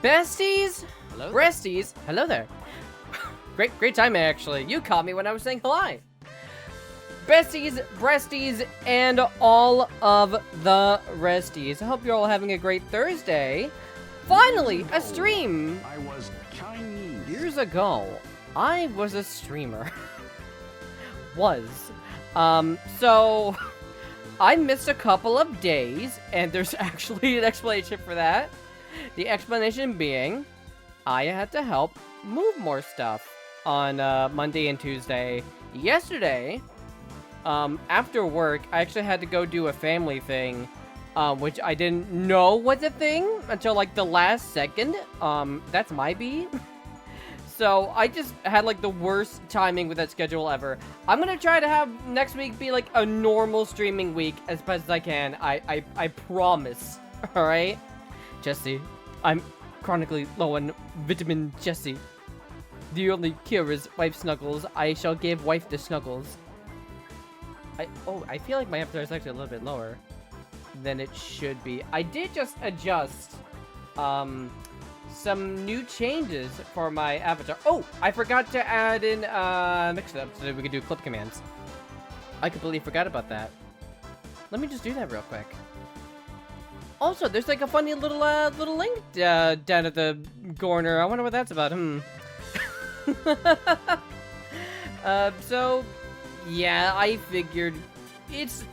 Besties? Hello? Breasties? Hello there. Great timing, actually. You caught me when I was saying hi. Besties, breasties, and all of the resties. I hope you're all having a great Thursday. Finally, a stream! I was Chinese. Years ago, I was a streamer. So... I missed a couple of days, and there's actually an explanation for that. The explanation being, I had to help move more stuff on Monday and Tuesday. Yesterday, after work, I actually had to go do a family thing, which I didn't know was a thing until like the last second. That's my B. So I just had like the worst timing with that schedule ever. I'm gonna try to have next week be like a normal streaming week as best as I can. I promise. All right, Jessie. I'm chronically low on vitamin Jessie. The only cure is wife snuggles. I shall give wife the snuggles. I feel like my avatar is actually a little bit lower than it should be. I did just adjust some new changes for my avatar. Oh, I forgot to add in mix-it up so that we could do clip commands. I completely forgot about that. Let me just do that real quick. Also, there's like a funny little link down at the corner. I wonder what that's about. So yeah, I figured it's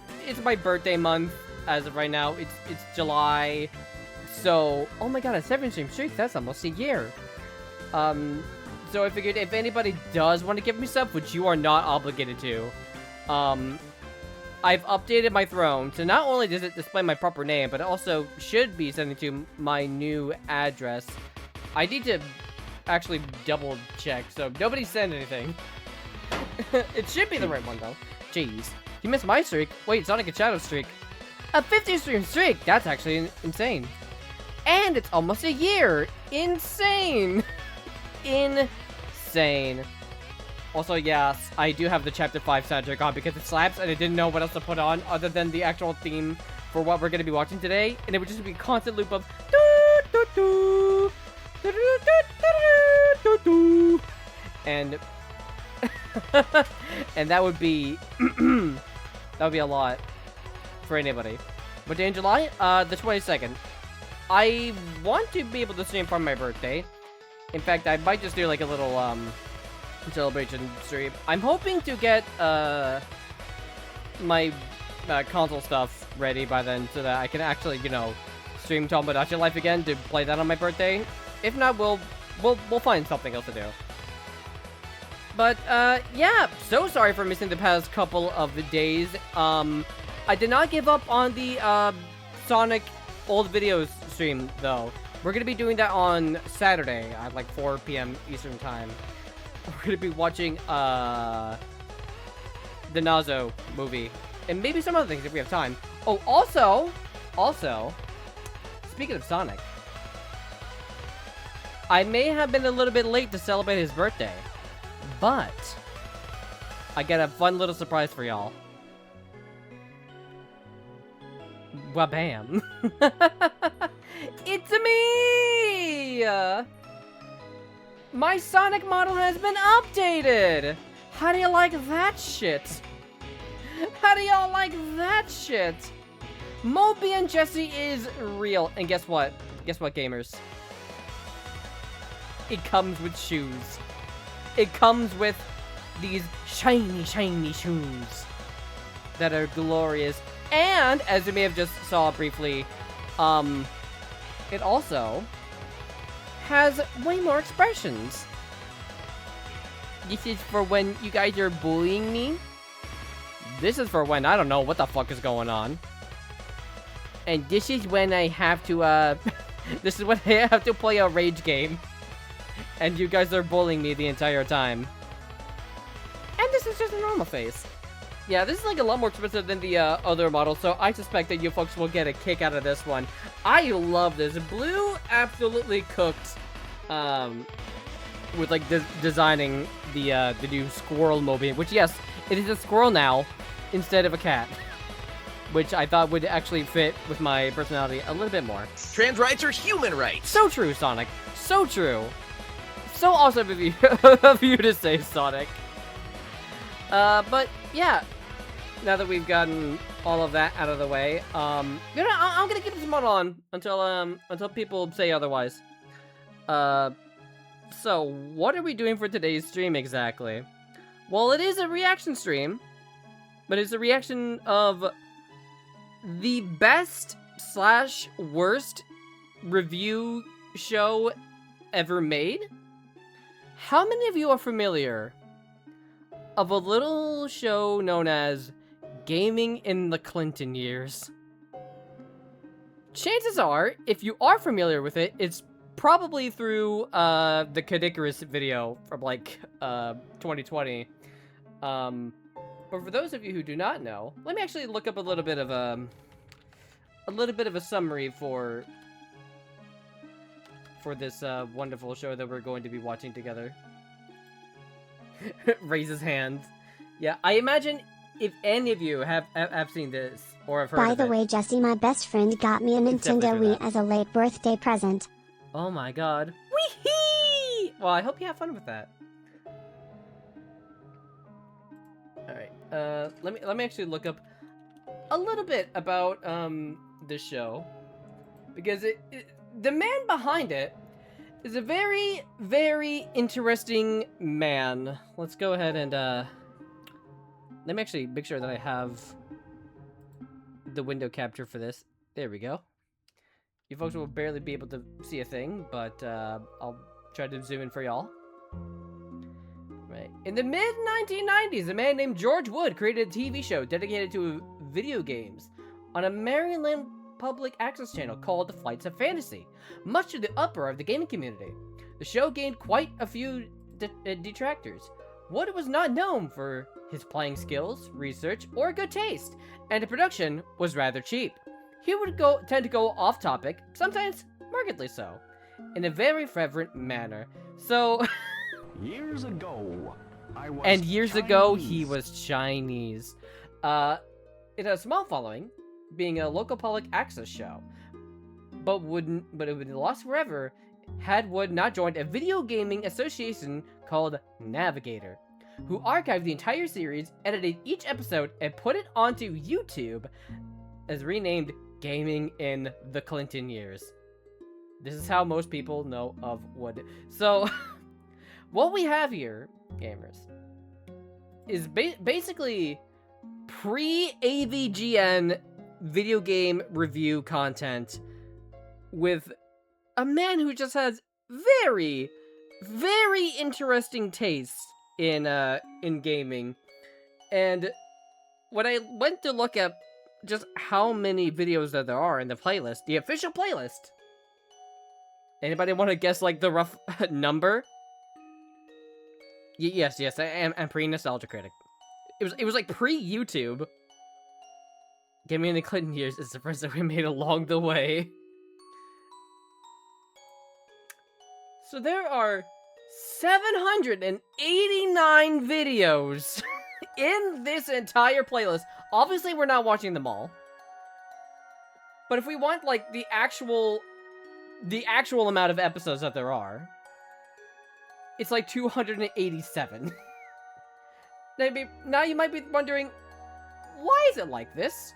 my birthday month as of right now. It's July. So, oh my god, a 7-stream streak, that's almost a year. So I figured if anybody does want to give me stuff, which you are not obligated to, I've updated my throne, so not only does it display my proper name, but it also should be sending to my new address. I need to actually double check, so nobody send anything. It should be the right one, though. Jeez. You missed my streak. Wait, Sonic and Shadow streak. A 50-stream streak! That's actually insane. And it's almost a year! Insane! Insane. Also, yes, I do have the Chapter 5 soundtrack on because it slaps and I didn't know what else to put on other than the actual theme for what we're going to be watching today. And it would just be a constant loop of and and that would be that would be a lot for anybody. What day in July? The 22nd. I want to be able to stream for my birthday. In fact, I might just do like a little celebration stream. I'm hoping to get my console stuff ready by then so that I can actually, you know, stream Tomodachi Life again to play that on my birthday. If not, we'll find something else to do. But yeah, so sorry for missing the past couple of days. I did not give up on the Sonic old videos stream though. We're gonna be doing that on Saturday at like 4 p.m. Eastern time. We're gonna be watching the Nazo movie and maybe some other things if we have time. Oh, also, speaking of Sonic, I may have been a little bit late to celebrate his birthday, but I got a fun little surprise for y'all. Wabam! It's me! My Sonic model has been updated! How do you like that shit? How do y'all like that shit? Moby and Jessie is real. And guess what? Guess what, gamers? It comes with shoes. It comes with these shiny, shiny shoes that are glorious. And, as you may have just saw briefly, it also has way more expressions. This is for when you guys are bullying me. This is for when I don't know what the fuck is going on. And this is when I have to, this is when I have to play a rage game. And you guys are bullying me the entire time. And this is just a normal face. Yeah, this is like a lot more expensive than the other model, so I suspect that you folks will get a kick out of this one. I love this. Blue absolutely cooked with like designing the new squirrel Moby, which yes, it is a squirrel now instead of a cat. which I thought would actually fit with my personality a little bit more. Trans rights are human rights. So true, Sonic. So true. So awesome of you, of you to say, Sonic. But yeah, now that we've gotten all of that out of the way, I'm gonna keep this mod on until people say otherwise. So what are we doing for today's stream exactly? Well, it is a reaction stream, but it's a reaction of the best / worst review show ever made. How many of you are familiar of a little show known as Gaming in the Clinton Years? Chances are, if you are familiar with it, it's probably through the Kadikarus video from like 2020. But for those of you who do not know, let me actually look up a little bit of a summary for this wonderful show that we're going to be watching together. Raise his hand. Yeah, I imagine if any of you have seen this or have heard of it. By the way, Jessie, my best friend got me a Nintendo Wii as a late birthday present. Oh my god. Wee-hee! Well, I hope you have fun with that. Alright, let me actually look up a little bit about this show, because the man behind it is a very, very interesting man. Let's go ahead and let me actually make sure that I have the window capture for this. There we go. You folks will barely be able to see a thing, but I'll try to zoom in for y'all. Right. In the mid-1990s, a man named George Wood created a TV show dedicated to video games on a Maryland public access channel called Flights of Fantasy, much to the uproar of the gaming community. The show gained quite a few detractors. Wood was not known for his playing skills, research, or good taste, and the production was rather cheap. He would tend to go off topic, sometimes markedly so, in a very fervent manner. So, Years ago, I was and years ago, he Chinese. was Chinese. It had a small following, being a local public access show, but it would be lost forever had Wood not joined a video gaming association called Navigator, who archived the entire series, edited each episode, and put it onto YouTube as renamed Gaming in the Clinton Years. This is how most people know of Wood. So, what we have here, gamers, is basically pre-AVGN video game review content with a man who just has very, very interesting taste in gaming. And when I went to look at just how many videos that there are in the playlist, the official playlist, anybody want to guess like the rough number? Yes, I'm pre-nostalgia critic. It was like pre-YouTube. Gaming in the Clinton Years is the first that we made along the way. So there are 789 videos in this entire playlist. Obviously, we're not watching them all. But if we want, like, the actual amount of episodes that there are, it's like 287. Now you might be wondering, why is it like this?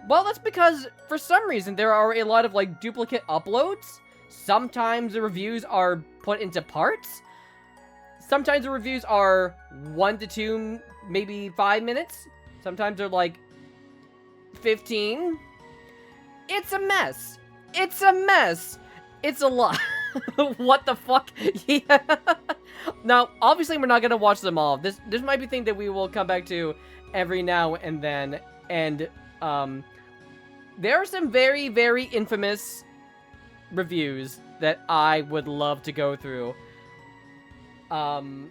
Well, that's because, for some reason, there are a lot of, like, duplicate uploads. Sometimes the reviews are put into parts. Sometimes the reviews are 1 to 2, maybe 5 minutes. Sometimes they're like 15. It's a mess. It's a mess. It's a lot. What the fuck? Yeah. Now, obviously, we're not gonna watch them all. This might be a thing that we will come back to every now and then. And there are some very, very infamous reviews that I would love to go through. And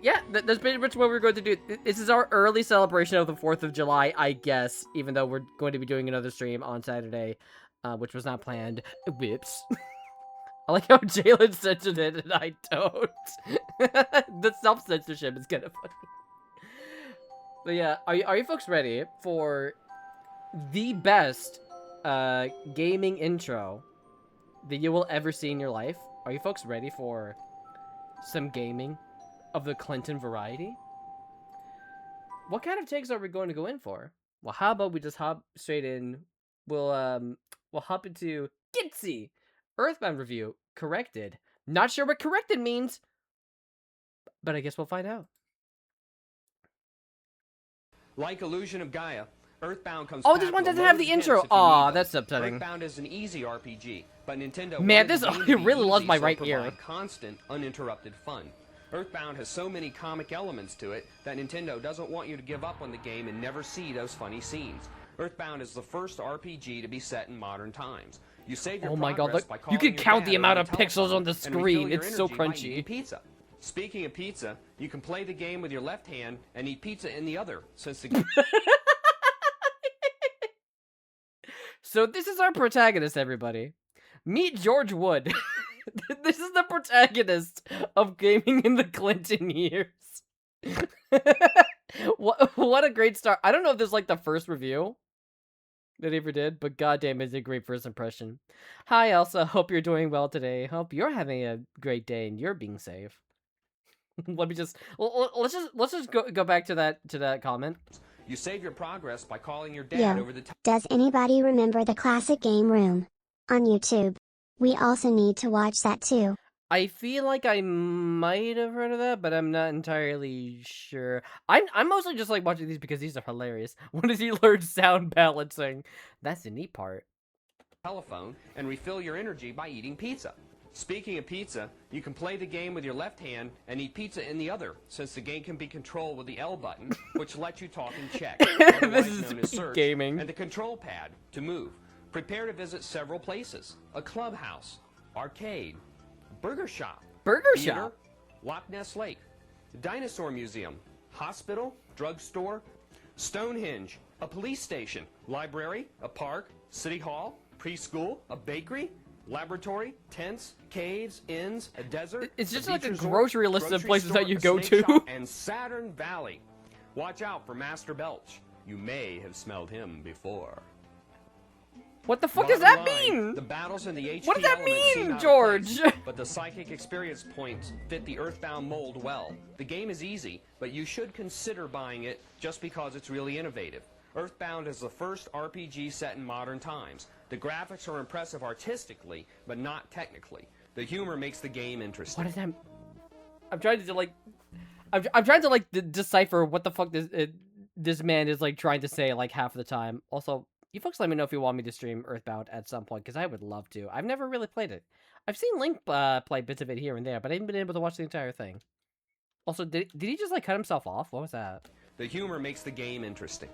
yeah, that's pretty much what we're going to do. This is our early celebration of the 4th of July, I guess, even though we're going to be doing another stream on Saturday, which was not planned. Whoops. I like how Jalen censored it and I don't. The self-censorship is kind of funny. But yeah, are you folks ready for the best gaming intro that you will ever see in your life. Are you folks ready for some gaming of the Clinton variety? What kind of takes are we going to go in for? Well, how about we just hop straight in? We'll hop into Jessie Earthbound review. Corrected. Not sure what corrected means, but I guess we'll find out. Like Illusion of Gaia, Earthbound comes. Oh, this one doesn't have the intro. Aw, that's upsetting. Earthbound is an easy RPG, but Nintendo. Man, this it really loves my right ear. Constant, uninterrupted fun. Earthbound has so many comic elements to it that Nintendo doesn't want you to give up on the game and never see those funny scenes. Earthbound is the first RPG to be set in modern times. You save your oh my god, look, you can count the amount of pixels on the screen. It's so crunchy. Pizza. Speaking of pizza, you can play the game with your left hand and eat pizza in the other, since the So this is our protagonist, everybody. Meet George Wood. This is the protagonist of gaming in the Clinton years. What a great start. I don't know if this is like the first review that he ever did, but goddamn, is it a great first impression. Hi, Elsa. Hope you're doing well today. Hope you're having a great day and you're being safe. Let's just go back to that comment. You save your progress by calling your dad over the top. Does anybody remember the classic Game Room on YouTube? We also need to watch that too. I feel like I might have heard of that, but I'm not entirely sure. I'm mostly just like watching these because these are hilarious. When does he learn sound balancing? That's the neat part. Telephone and refill your energy by eating pizza. Speaking of pizza, you can play the game with your left hand and eat pizza in the other, since the game can be controlled with the L button, which lets you talk and check, this is known as search, gaming, and the control pad to move. Prepare to visit several places: a clubhouse, arcade, burger shop, theater, Loch Ness Lake, dinosaur museum, hospital, drugstore, Stonehenge, a police station, library, a park, city hall, preschool, a bakery, laboratory, tents, caves, inns, a desert. It's just a like a resort, grocery list of places store, that you a go snake to. shop, and Saturn Valley. Watch out for Master Belch. You may have smelled him before. What the fuck does that mean? The battles in the HP what does that elements seem mean, out of George? place, but the psychic experience points fit the Earthbound mold well. The game is easy, but you should consider buying it just because it's really innovative. Earthbound is the first RPG set in modern times. The graphics are impressive artistically, but not technically. The humor makes the game interesting. What is that? I'm trying to like, I'm trying to like decipher what the fuck this man is like trying to say like half of the time. Also, you folks let me know if you want me to stream Earthbound at some point, because I would love to. I've never really played it. I've seen Link play bits of it here and there, but I haven't been able to watch the entire thing. Also, did he just like cut himself off? What was that? The humor makes the game interesting.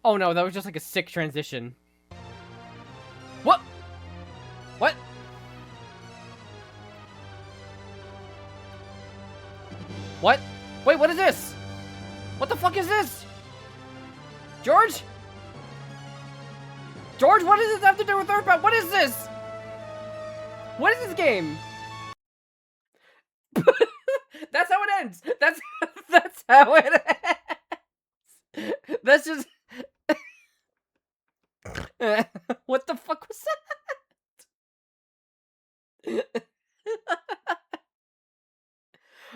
Oh no, that was just like a sick transition. What? What? What? Wait, what is this? What the fuck is this? George? George, what does this have to do with Earthbound? What is this? What is this game? That's how it ends. That's how it ends. That's just what the fuck was that?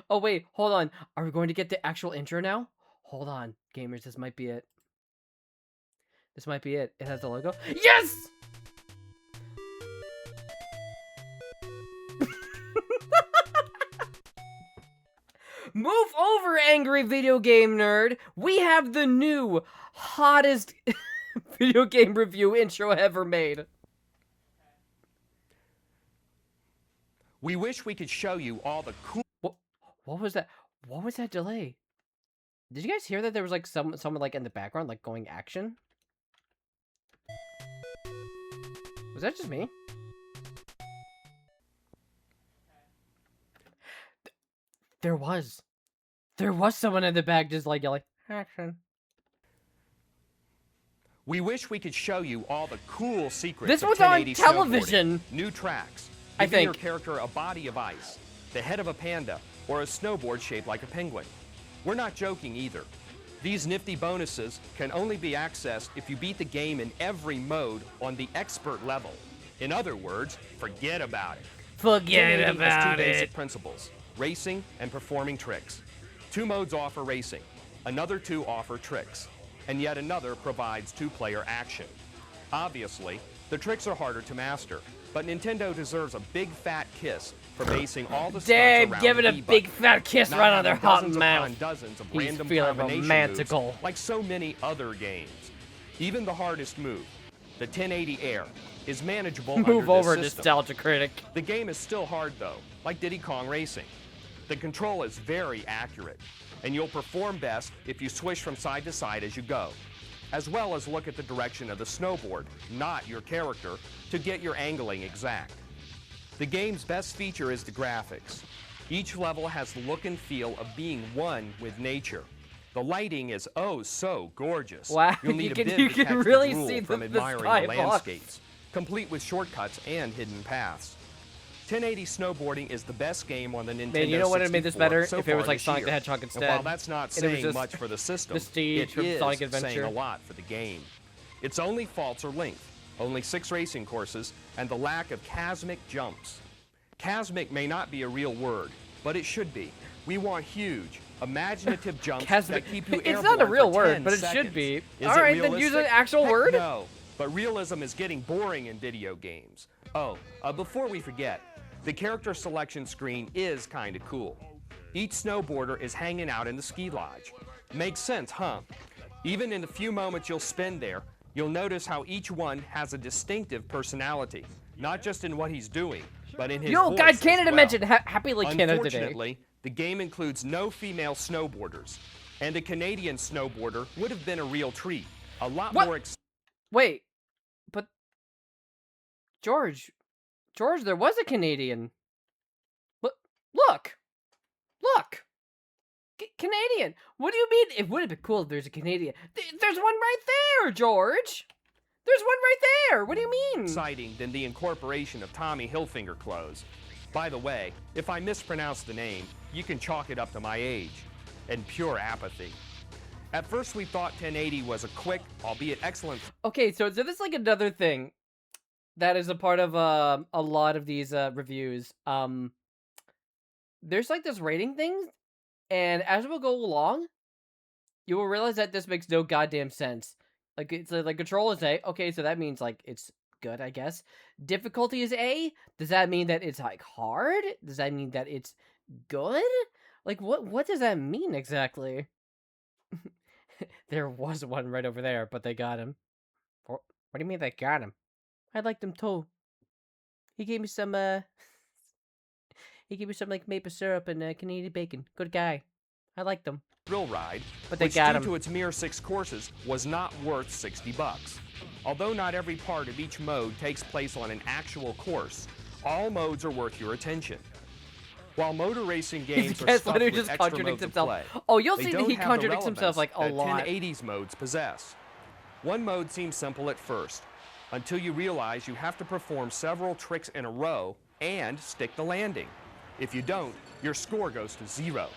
Oh wait, hold on. Are we going to get the actual intro now? Hold on, gamers, this might be it. This might be it. It has the logo. Yes! Move over, angry video game nerd. We have the new, hottest video game review intro ever made. We wish we could show you all the cool... What was that? What was that delay? Did you guys hear that there was like someone like in the background like going action? Was that just me? There was someone in the back just like yelling action. We wish we could show you all the cool secrets. This of was on 1080 television. New tracks. I Giving think. your character a body of ice, the head of a panda, or a snowboard shaped like a penguin. We're not joking either. These nifty bonuses can only be accessed if you beat the game in every mode on the expert level. In other words, forget about it. Forget 1080 has about two basic it. principles, racing and performing tricks. 2 modes offer racing, another 2 offer tricks, and yet another provides 2-player action. Obviously, the tricks are harder to master, but Nintendo deserves a big fat kiss for basing all the stunts Damn, around give it the a B big button. fat kiss Not right on their having hot dozens mouth. upon dozens of He's random feeling combination romantical. moves, like so many other games. Even the hardest move, the 1080 Air, is manageable under Move this over, system. nostalgia critic. The game is still hard though, like Diddy Kong Racing. The control is very accurate, and you'll perform best if you swish from side to side as you go, as well as look at the direction of the snowboard, not your character, to get your angling exact. The game's best feature is the graphics. Each level has the look and feel of being one with nature. The lighting is oh so gorgeous. Wow, You'll need you a bid can to catch really the drool see from the admiring the skybox. landscapes, complete with shortcuts and hidden paths. 1080 snowboarding is the best game on the Nintendo 64 Man, you know what would have made this better? so If it was far like this Sonic year. the Hedgehog instead. And while that's not and it was saying just much for the system, Bestie it from is Sonic Adventure. saying a lot for the game. Its only faults are length, only 6 racing courses, and the lack of chasmic jumps. Chasmic may not be a real word, but it should be. We want huge, imaginative jumps Chasmic. that keep you It's airborne not a real for word, 10 but it seconds. should be. Is All it right, then use an realistic? actual Heck word. No, but realism is getting boring in video games. Oh, before we forget, the character selection screen is kind of cool. Each snowboarder is hanging out in the ski lodge. Makes sense, huh? Even in the few moments you'll spend there, you'll notice how each one has a distinctive personality, not just in what he's doing, but in his Yo, voice guys, as Canada well. mentioned happily Canada today. Unfortunately, the game includes no female snowboarders, and a Canadian snowboarder would have been a real treat. A lot What? more Wait, but George, there was a Canadian. Look, Canadian. What do you mean? It would have been cool if there's a Canadian. There's one right there, George. There's one right there. What do you mean? exciting than the incorporation of Tommy Hilfiger clothes. By the way, if I mispronounce the name, you can chalk it up to my age and pure apathy. At first we thought 1080 was a quick, albeit excellent Okay, so this is like another thing that is a part of a lot of these reviews. There's like this rating thing, and as we'll go along, you will realize that this makes no goddamn sense. Like it's like control is A. Okay, so that means like it's good, I guess. Difficulty is A. Does that mean that it's like hard? Does that mean that it's good? Like what does that mean exactly? There was one right over there, but they got him. What do you mean they got him? I liked him too. He gave me some like maple syrup and Canadian bacon. Good guy. I liked him. thrill ride, But they which got due him. to its mere 6 courses was not worth $60. Although not every part of each mode takes place on an actual course, all modes are worth your attention. While motor racing games are Guess stuffed what, he with just extra contradicts modes of himself. play, Oh, you'll they see that don't he have the contradicts himself like relevance a that lot. 1080's modes possess. One mode seems simple at first, until you realize you have to perform several tricks in a row and stick the landing. If you don't, your score goes to 0.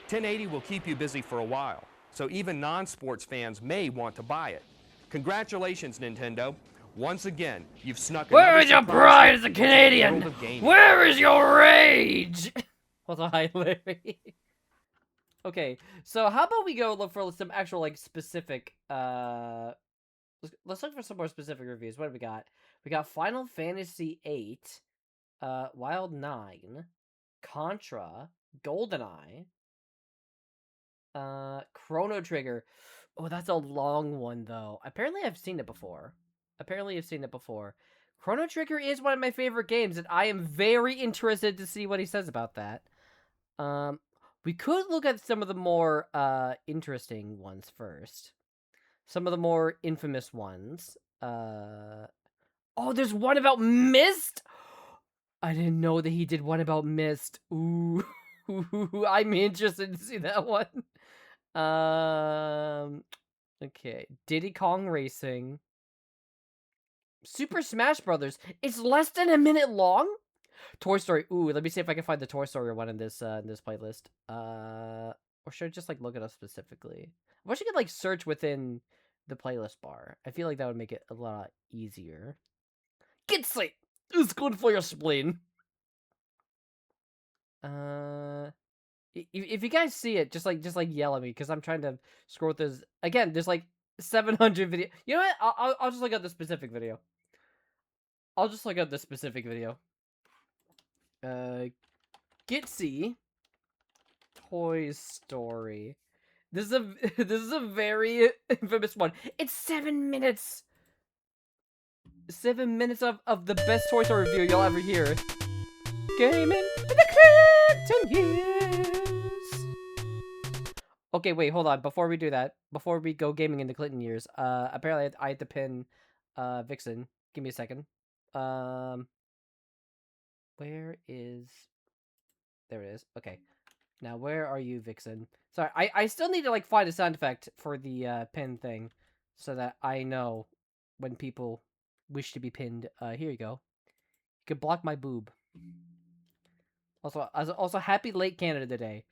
1080 will keep you busy for a while, so even non-sports fans may want to buy it. Congratulations, Nintendo. Once again, you've snuck Where another is your surprise pride hit as a into the Canadian? world of gaming. Where is your rage? What's a high Larry? Okay, so how about we go look for some actual like specific let's look for some more specific reviews. What have we got? We got Final Fantasy VIII, Wild 9, Contra, GoldenEye, Chrono Trigger. Oh, that's a long one though. Apparently I've seen it before. Chrono Trigger is one of my favorite games, and I am very interested to see what he says about that. We could look at some of the more interesting ones first. Some of the more infamous ones. Oh, there's one about Myst. I didn't know that he did one about Myst. Ooh, I'm interested to see that one. Okay, Diddy Kong Racing, Super Smash Brothers. It's less than a minute long. Toy Story. Ooh, let me see if I can find the Toy Story one in this playlist. Or should I just like look it up specifically? I wish I could like search within the playlist bar. I feel like that would make it a lot easier. Get sleep. It's good for your spleen. If you guys see it, just like yell at me because I'm trying to scroll through this. Again, there's like 700 video. You know what? I'll just look at the specific video. I'll just look at the specific video. Gitsy Toy Story. This is a very infamous one. It's 7 minutes. 7 minutes of the best Toy Story review you'll ever hear. Gaming in the Clinton years. Okay, wait, hold on. Before we do that, before we go gaming in the Clinton years, apparently I had to pin Vixen. Give me a second. Where is... There it is. Okay. Now, where are you, Vixen? Sorry, I still need to, like, find a sound effect for the pin thing so that I know when people wish to be pinned. Here you go. You can block my boob. Also, happy late Canada Day.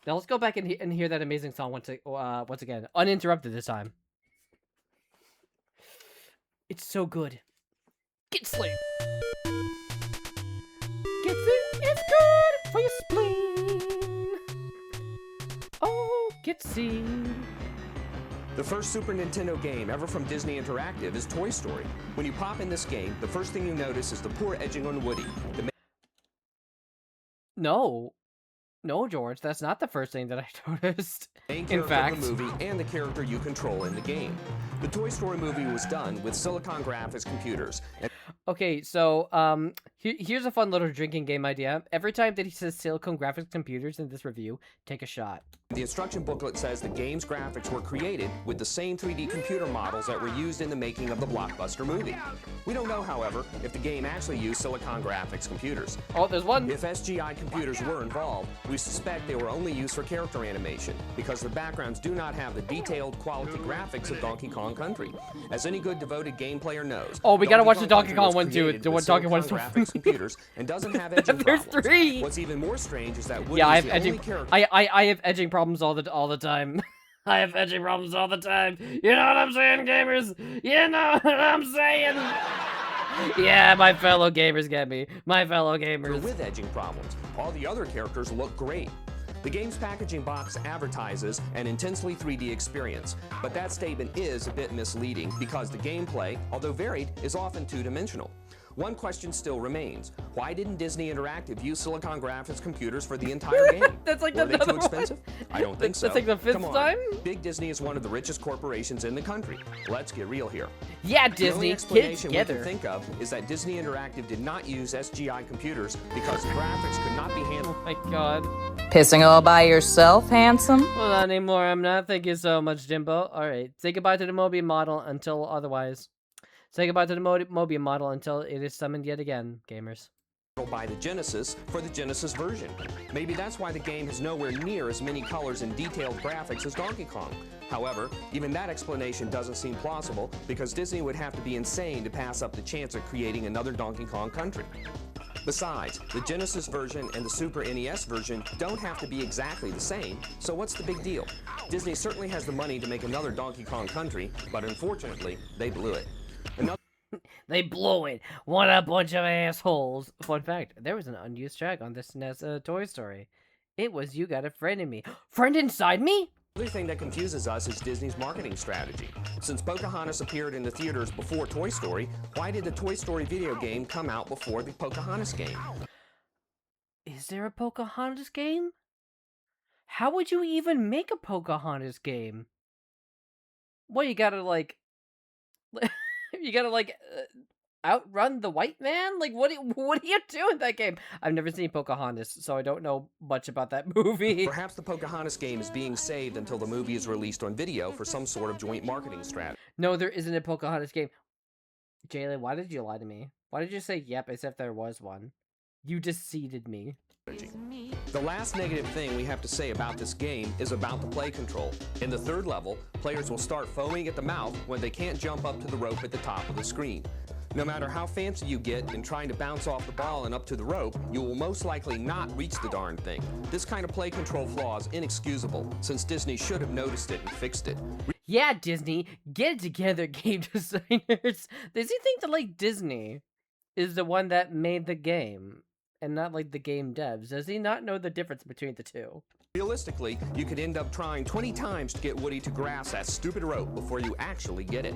Now, let's go back and hear that amazing song once again. Uninterrupted this time. It's so good. Get sleep. Get sleep is good for your spleen. Oh, get see. The first Super Nintendo game ever from Disney Interactive is Toy Story. When you pop in this game, the first thing you notice is the poor edging on Woody. No, George, that's not the first thing that I noticed. Main character of the movie and the character you control in the game. The Toy Story movie was done with Silicone Graphics Computers. Okay, so here's a fun little drinking game idea. Every time that he says Silicone Graphics Computers in this review, take a shot. The instruction booklet says the game's graphics were created with the same 3D computer models that were used in the making of the blockbuster movie. We don't know, however, if the game actually used Silicone Graphics Computers. Oh, there's one. If SGI computers were involved, we suspect they were only used for character animation because the backgrounds do not have the detailed quality graphics of Donkey Kong Country. As any good devoted game player knows, oh, we gotta watch the Donkey Kong one too. The one Donkey Kong graphics computers and doesn't have edging There's problems. 3. What's even more strange is that Woody yeah, I is have the edging. only character. I have edging problems all the time. I have edging problems all the time. You know what I'm saying, gamers? You know what I'm saying? Yeah, my fellow gamers get me. My fellow gamers. With edging problems, all the other characters look great. The game's packaging box advertises an intensely 3D experience, but that statement is a bit misleading because the gameplay, although varied, is often two-dimensional. One question still remains. Why didn't Disney Interactive use Silicone Graphics Computers for the entire game? That's like Were they another too expensive? I don't think so. That's like the 5th Come on. time? Big Disney is one of the richest corporations in the country. Let's get real here. Yeah, The Disney, only get it explanation we together. can think of is that Disney Interactive did not use SGI computers because the graphics could not be handled. Oh my god. Pissing all by yourself, handsome? Well, not anymore. I'm not. Thank you so much, Jimbo. Alright, say goodbye to the Mobian model until otherwise. Say goodbye to the Mobian model until it is summoned yet again, gamers. By the Genesis for the Genesis version. Maybe that's why the game has nowhere near as many colors and detailed graphics as Donkey Kong. However, even that explanation doesn't seem plausible because Disney would have to be insane to pass up the chance of creating another Donkey Kong Country. Besides, the Genesis version and the Super NES version don't have to be exactly the same, so what's the big deal? Disney certainly has the money to make another Donkey Kong Country, but unfortunately, they blew it. They blew it. What a bunch of assholes. Fun fact, there was an unused track on this NES Toy Story. It was You Got a Friend in Me. Friend inside me? The other thing that confuses us is Disney's marketing strategy. Since Pocahontas appeared in the theaters before Toy Story, why did the Toy Story video game come out before the Pocahontas game? Is there a Pocahontas game? How would you even make a Pocahontas game? Well, you gotta like... You gotta like outrun the white man? Like what do you do in that game? I've never seen Pocahontas, so I don't know much about that movie. Perhaps the Pocahontas game is being saved until the movie is released on video for some sort of joint marketing strategy. No, there isn't a Pocahontas game. Jaylen, why did you lie to me? Why did you say yep as if there was one? You deceived me. The last negative thing we have to say about this game is about the play control. In the third level, players will start foaming at the mouth when they can't jump up to the rope at the top of the screen. No matter how fancy you get in trying to bounce off the ball and up to the rope, you will most likely not reach the darn thing. This kind of play control flaw is inexcusable, since Disney should have noticed it and fixed it. Yeah, Disney, get it together, game designers. Does he think that, like, Disney is the one that made the game, and not, like, the game devs? Does he not know the difference between the two? Realistically, you could end up trying 20 times to get Woody to grasp that stupid rope before you actually get it.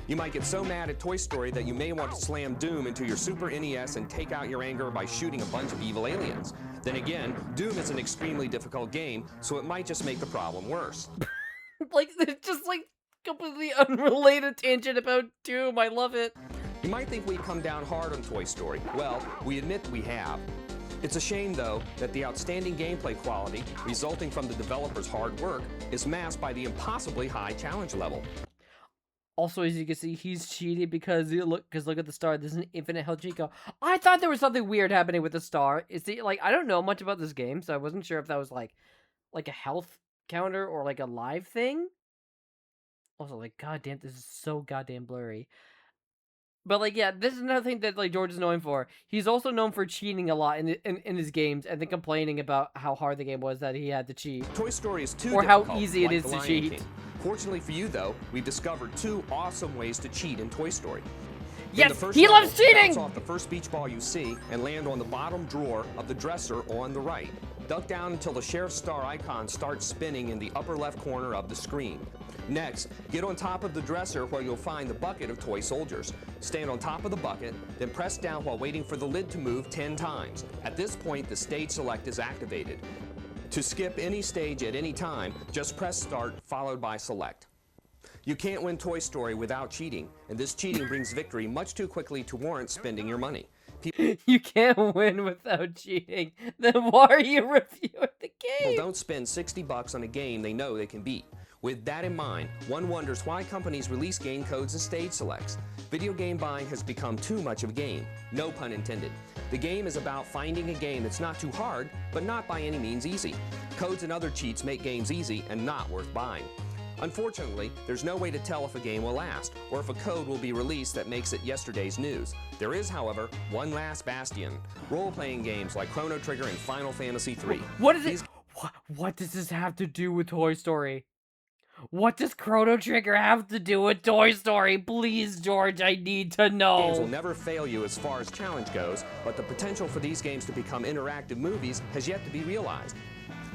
You might get so mad at Toy Story that you may want to slam Doom into your Super NES and take out your anger by shooting a bunch of evil aliens. Then again, Doom is an extremely difficult game, so it might just make the problem worse. Like, it's just, like, completely unrelated tangent about Doom. I love it. You might think we've come down hard on Toy Story. Well, we admit we have. It's a shame, though, that the outstanding gameplay quality resulting from the developers' hard work is masked by the impossibly high challenge level. Also, as you can see, he's cheating because look at the star. There's an infinite health cheat code. I thought there was something weird happening with the star. Is it like, I don't know much about this game, so I wasn't sure if that was like a health counter or like a live thing. Also, like, goddamn, this is so goddamn blurry. But, like, yeah, this is another thing that, like, George is known for. He's also known for cheating a lot in his games and then complaining about how hard the game was that he had to cheat. Toy Story is too or difficult, how easy it like is The to Lion cheat. King. Fortunately for you, though, we've discovered 2 awesome ways to cheat in Toy Story. Yes, he loves cheating! Bounce off the first beach ball you see and land on the bottom drawer of the dresser on the right. Duck down until the sheriff's star icon starts spinning in the upper left corner of the screen. Next, get on top of the dresser where you'll find the bucket of toy soldiers. Stand on top of the bucket, then press down while waiting for the lid to move 10 times. At this point, the stage select is activated. To skip any stage at any time, just press start followed by select. You can't win Toy Story without cheating, and this cheating brings victory much too quickly to warrant spending your money. You can't win without cheating. Then why are you reviewing the game? People don't spend $60 on a game they know they can beat. With that in mind, one wonders why companies release game codes and stage selects. Video game buying has become too much of a game. No pun intended. The game is about finding a game that's not too hard, but not by any means easy. Codes and other cheats make games easy and not worth buying. Unfortunately, there's no way to tell if a game will last, or if a code will be released that makes it yesterday's news. There is, however, one last bastion. Role-playing games like Chrono Trigger and Final Fantasy III. What is it? What does this have to do with Toy Story? What does Chrono Trigger have to do with Toy Story? Please, George, I need to know. Games will never fail you as far as challenge goes, but the potential for these games to become interactive movies has yet to be realized.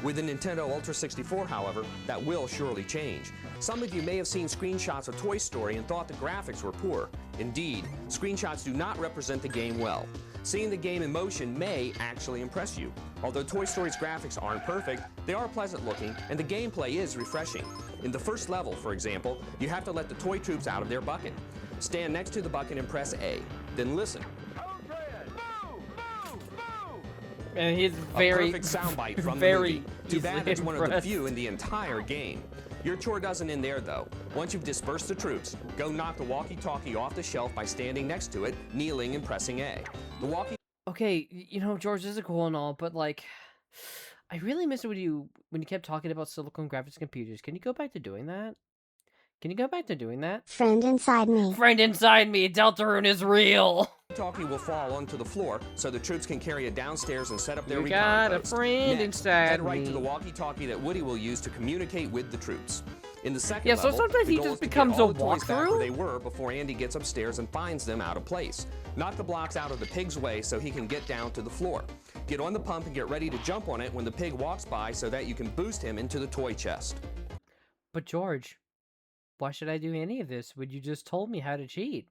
With the Nintendo Ultra 64, however, that will surely change. Some of you may have seen screenshots of Toy Story and thought the graphics were poor. Indeed, screenshots do not represent the game well. Seeing the game in motion may actually impress you. Although Toy Story's graphics aren't perfect, they are pleasant looking, and the gameplay is refreshing. In the first level, for example, you have to let the toy troops out of their bucket. Stand next to the bucket and press A. Then listen. And he's very, a perfect soundbite from very the movie. Too bad it's one of the impressed. few in the entire game. Your chore doesn't end there, though. Once you've dispersed the troops, go knock the walkie-talkie off the shelf by standing next to it, kneeling and pressing A. The walkie... Okay, you know, George, this is cool and all, but, like, I really miss it when you kept talking about Silicone Graphics Computers. Can you go back to doing that? Can you go back to doing that? Friend inside me. Friend inside me, Deltarune is real! Talkie will fall onto the floor, so the troops can carry it downstairs and set up their You recon got a post. friend Next, inside head right me. to the walkie-talkie that Woody will use to communicate with the troops. In the second Yeah, so level, sometimes the he goal just is to get becomes all a the toys back where walkthrough? they were before Andy gets upstairs and finds them out of place. Knock the blocks out of the pig's way so he can get down to the floor. Get on the pump and get ready to jump on it when the pig walks by so that you can boost him into the toy chest. But George, why should I do any of this when you just told me how to cheat?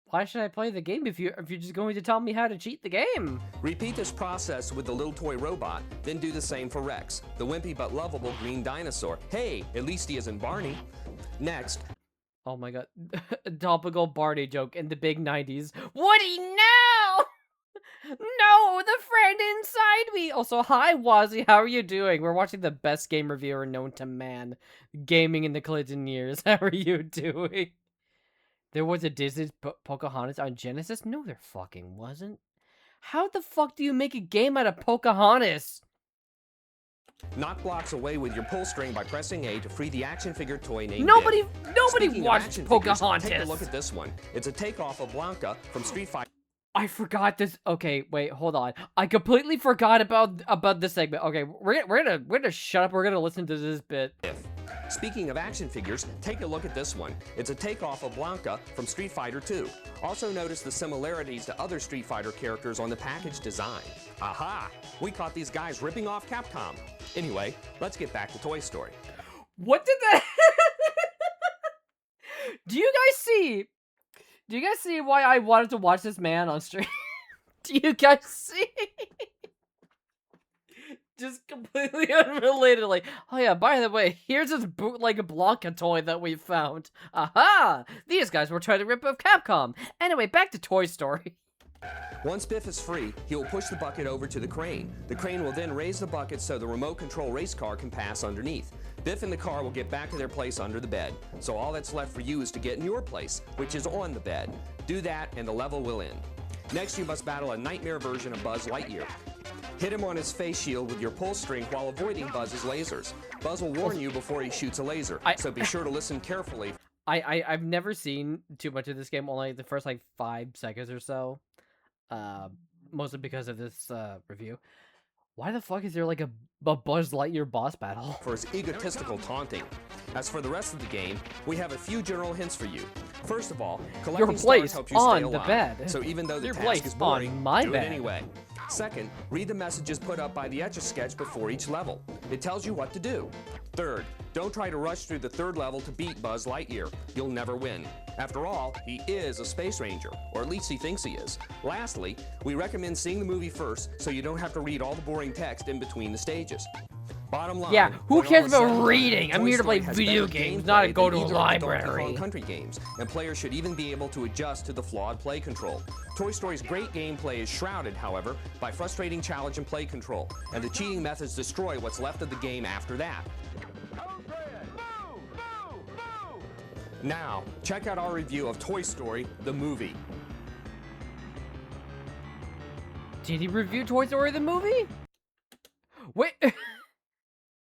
Why should I play the game if you're just going to tell me how to cheat the game? Repeat this process with the little toy robot, then do the same for Rex, the wimpy but lovable green dinosaur. Hey, at least he isn't Barney. Next. Oh my god. Topical Barney joke in the big 90s. Woody, no! No, the friend inside me! Also, hi, Wazzy, how are you doing? We're watching the best game reviewer known to man. Gaming in the Clinton years. How are you doing? There was a Disney Pocahontas on Genesis? No, there fucking wasn't. How the fuck do you make a game out of Pocahontas? Knock blocks away with your pull string by pressing A to free the action figure toy named Nobody Biff. Speaking of watched action figures, Pocahontas. take a look at this one. It's a takeoff of Blanca from Street Fighter. I forgot this. Okay, wait, hold on. I completely forgot about this segment. Okay, we're gonna shut up. We're gonna listen to this bit. Speaking of action figures, take a look at this one. It's a takeoff of Blanca from Street Fighter 2. Also notice the similarities to other Street Fighter characters on the package design. Aha! We caught these guys ripping off Capcom. Anyway, let's get back to Toy Story. What did that? Do you guys see why I wanted to watch this man on stream? Do you guys see? Just completely unrelatedly. Oh yeah, by the way, here's this bootleg Blanca toy that we found. Aha! These guys were trying to rip off Capcom. Anyway, back to Toy Story. Once Biff is free, he will push the bucket over to the crane. The crane will then raise the bucket so the remote control race car can pass underneath. Biff and the car will get back to their place under the bed. So all that's left for you is to get in your place, which is on the bed. Do that and the level will end. Next, you must battle a nightmare version of Buzz Lightyear. Hit him on his face shield with your pull string while avoiding Buzz's lasers. Buzz will warn you before he shoots a laser, so be sure to listen carefully. I've never seen too much of this game, only the first like 5 seconds or so. Mostly because of this review. Why the fuck is there like a Buzz Lightyear boss battle? For his egotistical taunting. As for the rest of the game, we have a few general hints for you. First of all, collecting stars helps you stay alive. Bed. So even though the Your task place is boring, on my do bed. it anyway. Second, read the messages put up by the Etch-a-Sketch before each level. It tells you what to do. Third, don't try to rush through the third level to beat Buzz Lightyear. You'll never win. After all, he is a space ranger, or at least he thinks he is. Lastly, we recommend seeing the movie first so you don't have to read all the boring text in between the stages. Bottom line, yeah, who when all cares is said about and done, reading? I'm Toy here to play Story has video better games, gameplay not to go than to a either of the Donkey library. Kong Country games, and players should even be able to adjust to the flawed play control. Toy Story's great gameplay is shrouded, however, by frustrating challenge and play control, and the cheating methods destroy what's left of the game after that. Now, check out our review of Toy Story, the movie. Did he review Toy Story the movie? Wait.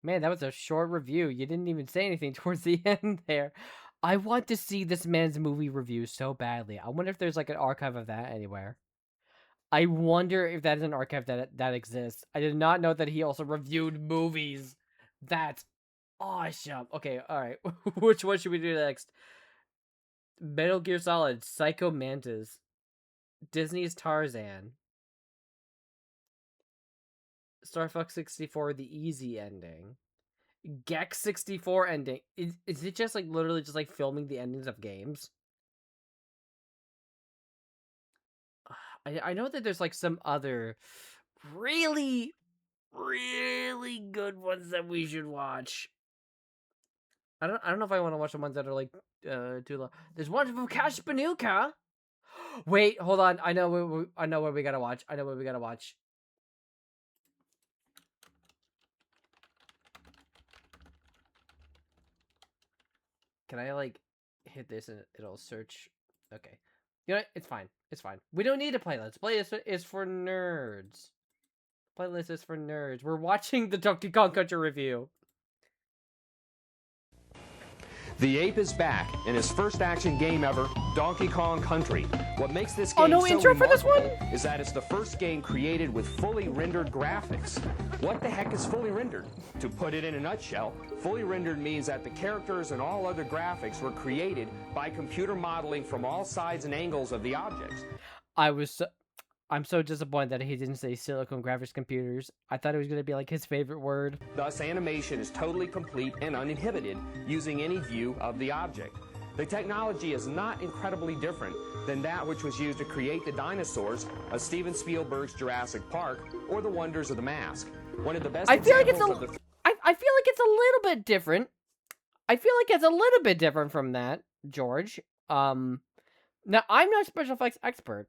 Man, that was a short review. You didn't even say anything towards the end there. I want to see this man's movie review so badly. I wonder if there's like an archive of that anywhere. I wonder if that is an archive that exists. I did not know that he also reviewed movies. That's awesome. Okay, alright. Which one should we do next? Metal Gear Solid, Psycho Mantis, Disney's Tarzan, Star Fox 64, the easy ending, Gex 64 ending. Is it just like literally just like filming the endings of games? I know that there's like some other really, really good ones that we should watch. I don't know if I want to watch the ones that are like too long. There's one from Cash Banuka. Wait, hold on. I know what we gotta watch. Can I like hit this and it'll search? Okay. You know what? It's fine. It's fine. We don't need a playlist. Playlist is for nerds. Playlist is for nerds. We're watching the Donkey Kong Country review. The ape is back in his first action game ever, Donkey Kong Country. What makes this game no so intro for this one? remarkable is that it's the first game created with fully rendered graphics. What the heck is fully rendered? To put it in a nutshell, fully rendered means that the characters and all other graphics were created by computer modeling from all sides and angles of the objects. I'm so disappointed that he didn't say Silicone Graphics Computers. I thought it was going to be like his favorite word. Thus, animation is totally complete and uninhibited using any view of the object. The technology is not incredibly different than that which was used to create the dinosaurs of Steven Spielberg's Jurassic Park or The Wonders of the Mask. One of the best I feel like it's examples of the I feel like it's a little bit different. I feel like it's a little bit different from that, George. Now I'm not a special effects expert,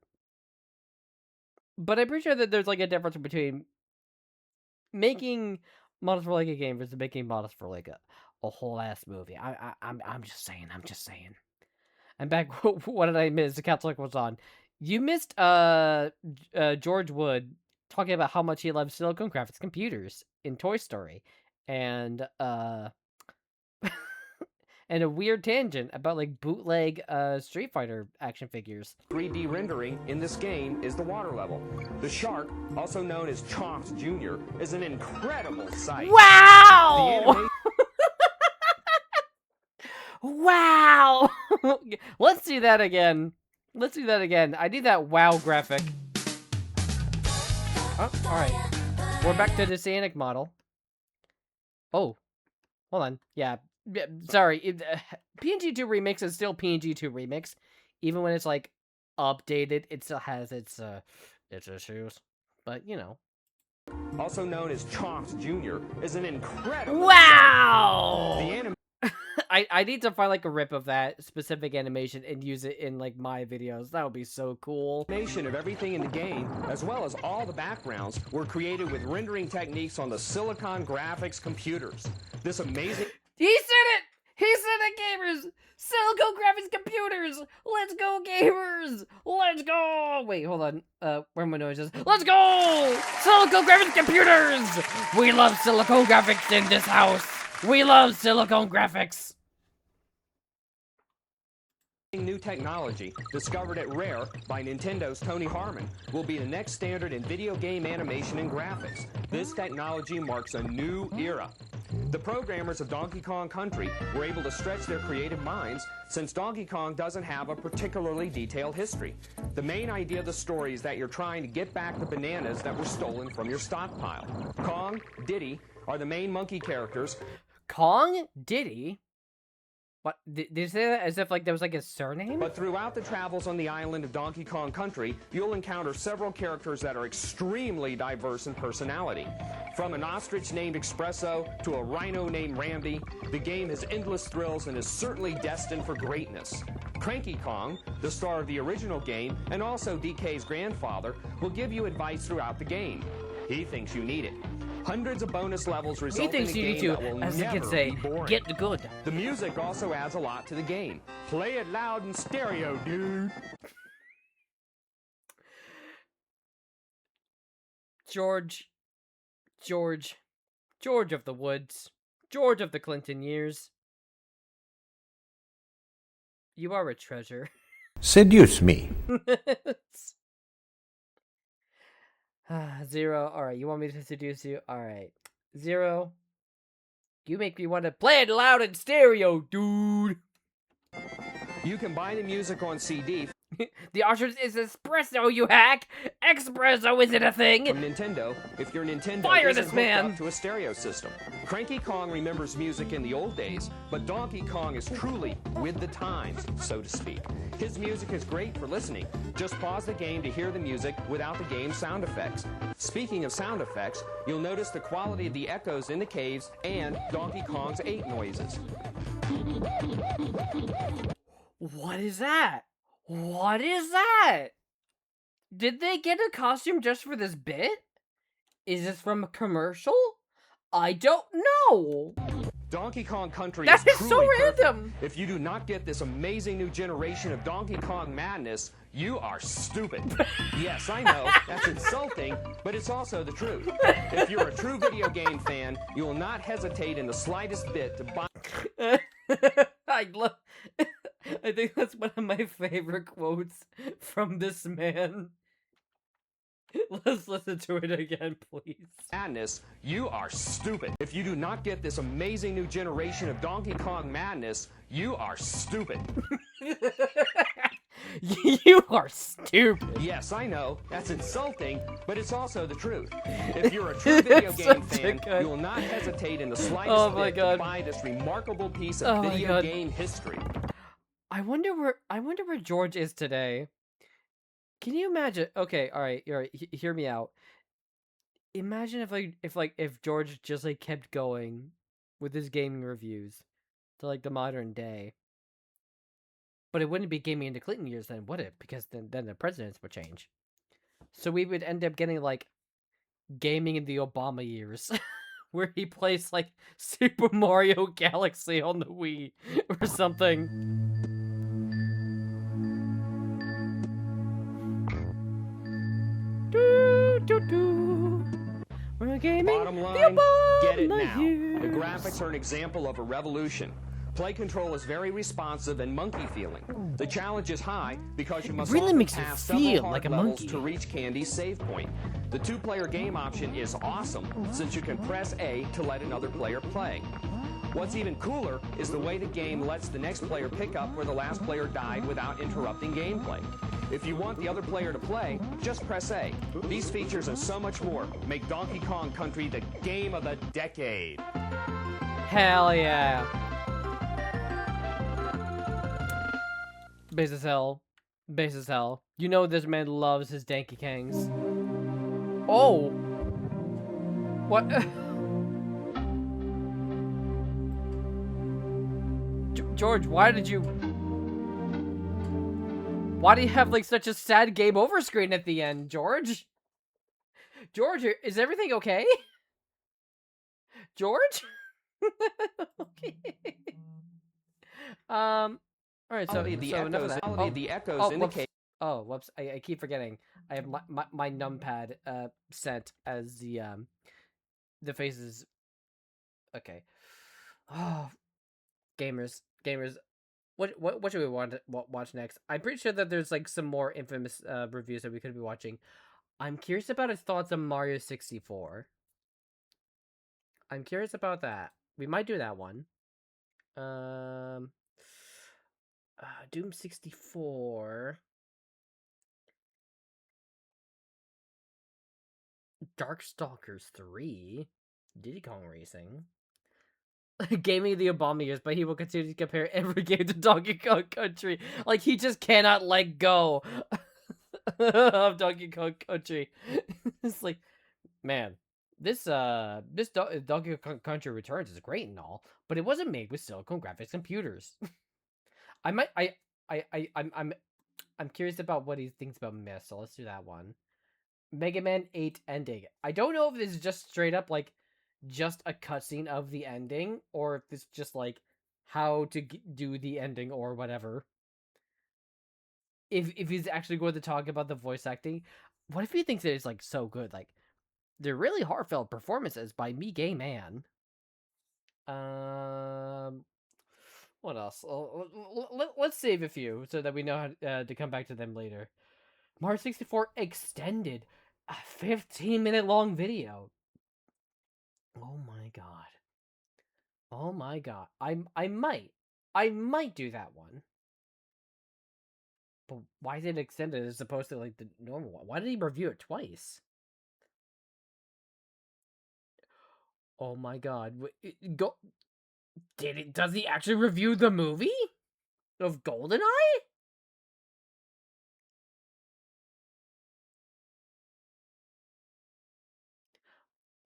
but I'm pretty sure that there's like a difference between making models for like a game versus making models for like a whole ass movie. I'm just saying. And back, what did I miss? The Catholic was on. You missed George Wood talking about how much he loves Silicone Graphics Computers in Toy Story, and and a weird tangent about like bootleg Street Fighter action figures. 3D rendering in this game is the water level. The shark, also known as Chomps Jr., is an incredible sight. Wow! Wow! Let's see that again. Let's do that again. I need that wow graphic. Oh, alright. We're back to the Sanic model. Oh. Hold on. Yeah. Sorry. PNG2 Remix is still PNG2 Remix. Even when it's, like, updated, it still has its issues. But, you know. Also known as Chomps Jr., is an incredible... Wow! I need to find, like, a rip of that specific animation and use it in, like, my videos. That would be so cool. Animation of everything in the game, as well as all the backgrounds, were created with rendering techniques on the Silicone Graphics Computers. This amazing... He said it! He said it, gamers! Silicone Graphics Computers! Let's go, gamers! Let's go! Wait, hold on. Where are my noises? Let's go! Silicone Graphics Computers! We love Silicone Graphics in this house! We love Silicone Graphics! New technology, discovered at Rare by Nintendo's Tony Harmon, will be the next standard in video game animation and graphics. This technology marks a new era. The programmers of Donkey Kong Country were able to stretch their creative minds since Donkey Kong doesn't have a particularly detailed history. The main idea of the story is that you're trying to get back the bananas that were stolen from your stockpile. Kong, Diddy are the main monkey characters. Kong? Diddy? What? Did you say that as if like there was like a surname? But throughout the travels on the island of Donkey Kong Country, you'll encounter several characters that are extremely diverse in personality. From an ostrich named Espresso to a rhino named Rambi, the game has endless thrills and is certainly destined for greatness. Cranky Kong, the star of the original game and also DK's grandfather, will give you advice throughout the game. He thinks you need it. Hundreds of bonus levels result in a game that will never be boring. Get the good. The music also adds a lot to the game. Play it loud in stereo, dude. George of the Woods. George of the Clinton years. You are a treasure. Seduce me. Zero. Alright, you want me to seduce you? Alright. Zero. You make me want to play it loud in stereo, dude. You can buy the music on CD. The ostrich is espresso, you hack! Espresso isn't a thing! From Nintendo, if your Nintendo Fire isn't this hooked man! up to a stereo system. Cranky Kong remembers music in the old days, but Donkey Kong is truly with the times, so to speak. His music is great for listening. Just pause the game to hear the music without the game's sound effects. Speaking of sound effects, you'll notice the quality of the echoes in the caves and Donkey Kong's 8 noises. What is that? What is that? Did they get a costume just for this bit? Is this from a commercial? I don't know. Donkey Kong Country That is truly so perfect. random. If you do not get this amazing new generation of Donkey Kong madness, you are stupid. Yes, I know, that's insulting, but it's also the truth. If you're a true video game fan, you will not hesitate in the slightest bit to buy... I think that's one of my favorite quotes from this man. Let's listen to it again, please. Madness, you are stupid. If you do not get this amazing new generation of Donkey Kong madness, you are stupid. You are stupid. Yes, I know, that's insulting, but it's also the truth. If you're a true video game fan, you will not hesitate in the slightest bit to buy this remarkable piece of video game history. I wonder where George is today. Can you imagine? Okay, all right, hear me out. Imagine if George just like kept going with his gaming reviews to like the modern day. But it wouldn't be gaming in the Clinton years then, would it? Because then the presidents would change. So we would end up getting like gaming in the Obama years. Where he plays like Super Mario Galaxy on the Wii or something. Do, do, do. gaming, Bottom line, get it now. The graphics are an example of a revolution. Play control is very responsive and monkey feeling. The challenge is high because you must really often makes you pass feel several hard like a levels monkey. to reach Candy's save point. The 2-player game option is awesome since you can press A to let another player play. What's even cooler is the way the game lets the next player pick up where the last player died without interrupting gameplay. If you want the other player to play, just press A. These features and so much more make Donkey Kong Country the game of the decade. Hell yeah. Base as hell. Base as hell. You know this man loves his Donkey Kongs. Oh! What? George, why do you have like such a sad game over screen at the end, George? George, is everything okay? George? Okay. All right, so The enough of echoes, that. the echoes whoops. indicate. Oh, whoops! I keep forgetting. I have my numpad set as the faces. Okay. Oh, gamers. What should we want to watch next? I'm pretty sure that there's like some more infamous reviews that we could be watching. I'm curious about his thoughts on Mario 64. I'm curious about that. We might do that one. Doom 64. Darkstalkers 3. Diddy Kong Racing. Gaming the Obama years, but he will continue to compare every game to Donkey Kong Country. Like, he just cannot let go of Donkey Kong Country. It's like, man, this Donkey Kong Country Returns is great and all, but it wasn't made with Silicone Graphics Computers. I'm curious about what he thinks about Myth, so let's do that one. Mega Man 8 ending. I don't know if this is just straight up like just a cutscene of the ending, or if it's just like how to do the ending or whatever. If he's actually going to talk about the voice acting, what if he thinks that it's like so good? Like, they're really heartfelt performances by me, gay man. What else? Let's save a few so that we know how to come back to them later. Mario 64 extended, a 15-minute long video. Oh my god. Oh my god. I might do that one. But why is it extended as opposed to like the normal one? Why did he review it twice? Oh my god. Does he actually review the movie of GoldenEye?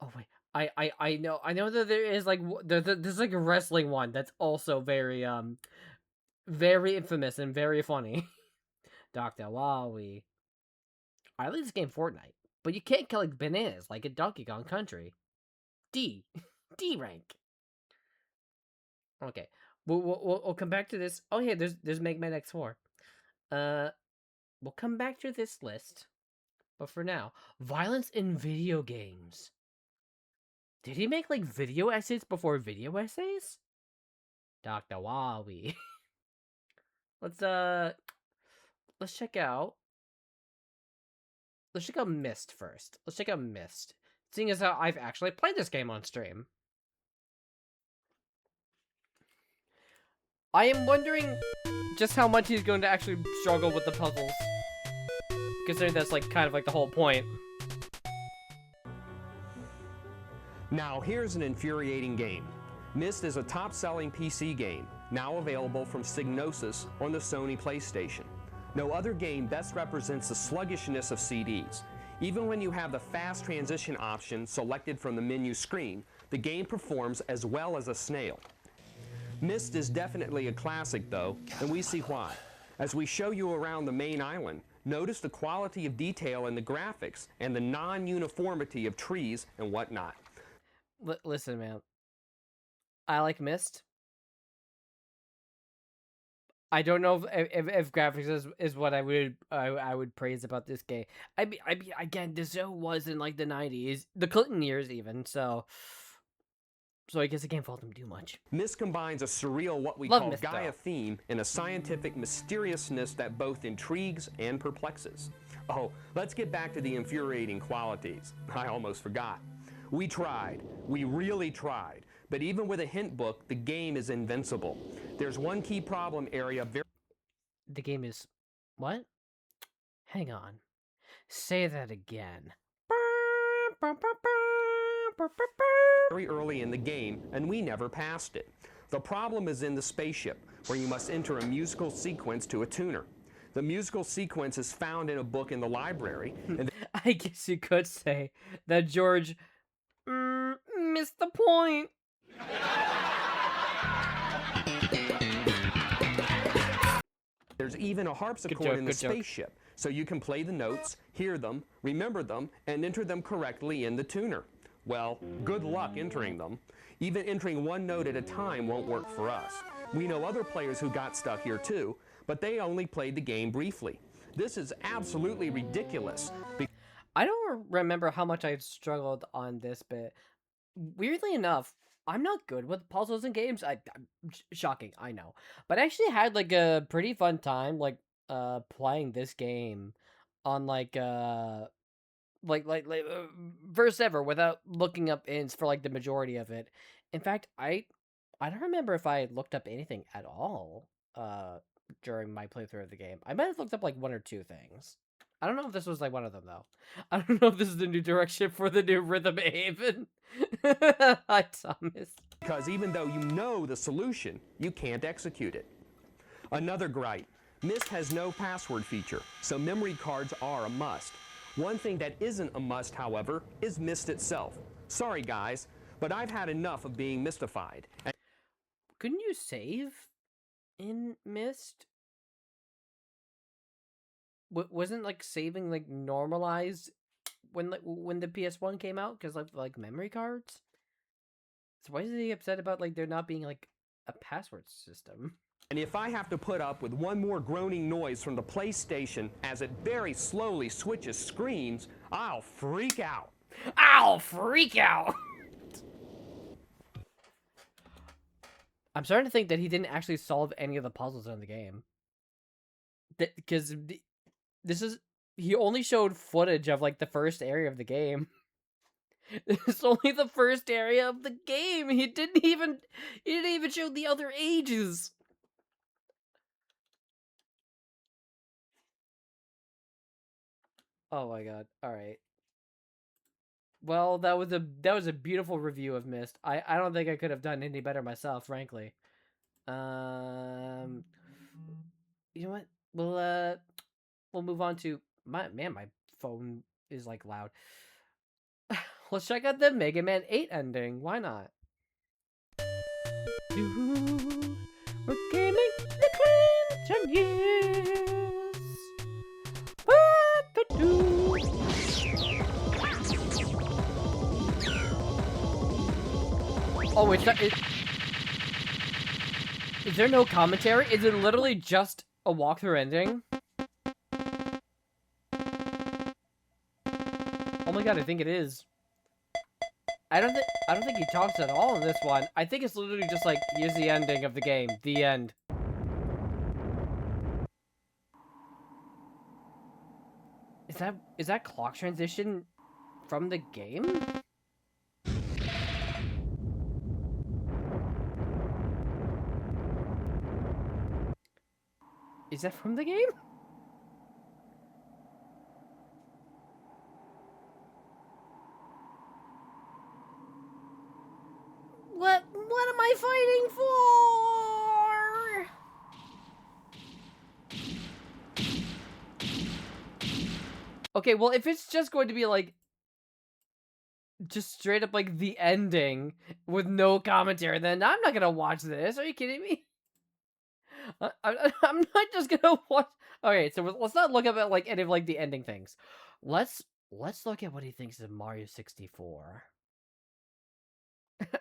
Oh wait. I know that there is like there's like a wrestling one that's also very very infamous and very funny. Dr. Wowie. I like this game Fortnite, but you can't collect bananas like in Donkey Kong Country. D rank. Okay, we'll come back to this. Oh yeah, there's Mega Man X4. We'll come back to this list, but for now, violence in video games. Did he make like video essays before video essays? Dr. Wowie. Let's check out. Let's check out Myst first. Let's check out Myst. Seeing as how I've actually played this game on stream. I am wondering just how much he's going to actually struggle with the puzzles. Considering that's like kind of like the whole point. Now here's an infuriating game. Myst is a top-selling PC game, now available from Psygnosis on the Sony PlayStation. No other game best represents the sluggishness of CDs. Even when you have the fast transition option selected from the menu screen, the game performs as well as a snail. Myst is definitely a classic though, and we see why. As we show you around the main island, notice the quality of detail in the graphics and the non-uniformity of trees and whatnot. Listen, man. I like Myst. I don't know if graphics is what I would praise about this game. I mean, again, this show was in like the 90s, the Clinton years even, so I guess the game failed them too much. Myst combines a surreal, what we Love call Myst, Gaia though. theme and a scientific mysteriousness that both intrigues and perplexes. Oh, let's get back to the infuriating qualities. I almost forgot. We tried. We really tried. But even with a hint book, the game is invincible. There's one key problem area The game is... what? Hang on. Say that again. very early in the game, and we never passed it. The problem is in the spaceship, where you must enter a musical sequence to a tuner. The musical sequence is found in a book in the library. And I guess you could say that George missed the point. there's even a harpsichord in the spaceship, so you can play the notes, hear them, remember them, and enter them correctly in the tuner. Well, good luck entering them. Even entering one note at a time won't work for us. We know other players who got stuck here too, but they only played the game briefly. This is absolutely ridiculous. I don't remember how much I struggled on this bit. Weirdly enough, I'm not good with puzzles and games. Shocking, I know. But I actually had like a pretty fun time playing this game on first ever without looking up hints for like the majority of it. In fact, I don't remember if I looked up anything at all during my playthrough of the game. I might have looked up like one or two things. I don't know if this was like one of them though. I don't know if this is the new direction for the new Rhythm Haven. Hi, Thomas. Because even though you know the solution, you can't execute it. Another gripe, Myst has no password feature, so memory cards are a must. One thing that isn't a must, however, is Myst itself. Sorry guys, but I've had enough of being mystified. Couldn't you save in Myst? Wasn't like saving like normalized when the PS1 came out because of like memory cards? So why is he upset about like there not being like a password system? And if I have to put up with one more groaning noise from the PlayStation as it very slowly switches screens, I'll freak out. I'll freak out! I'm starting to think that he didn't actually solve any of the puzzles in the game. Because he only showed footage of like the first area of the game. It's only the first area of the game. He didn't even show the other ages. Oh my god. All right. Well, that was a beautiful review of Myst. I don't think I could have done any better myself, frankly. You know what? We'll move on to my phone is like loud. Let's check out the Mega Man 8 ending. Why not? We're gaming the Clinton years. Oh, is there no commentary? Is it literally just a walkthrough ending? Oh my god, I think it is. I don't think he talks at all in this one. I think it's literally just like, here's the ending of the game. The end. Is that clock transition from the game? Is that from the game? What am I fighting for? Okay, well, if it's just going to be like just straight up like the ending with no commentary, then I'm not gonna watch this. Are you kidding me? I'm not just gonna watch. Okay, so let's not look at like any of like the ending things. Let's look at what he thinks of Mario 64.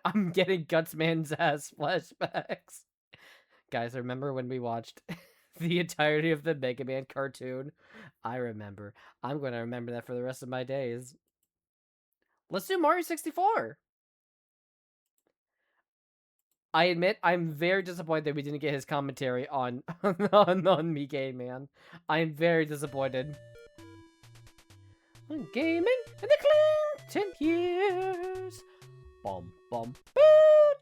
I'm getting Gutsman's ass flashbacks. Guys, remember when we watched the entirety of the Mega Man cartoon? I remember. I'm going to remember that for the rest of my days. Let's do Mario 64. I admit, I'm very disappointed that we didn't get his commentary on on Me Game Man. I am very disappointed. Gaming in the Clinton years. Bum bum boo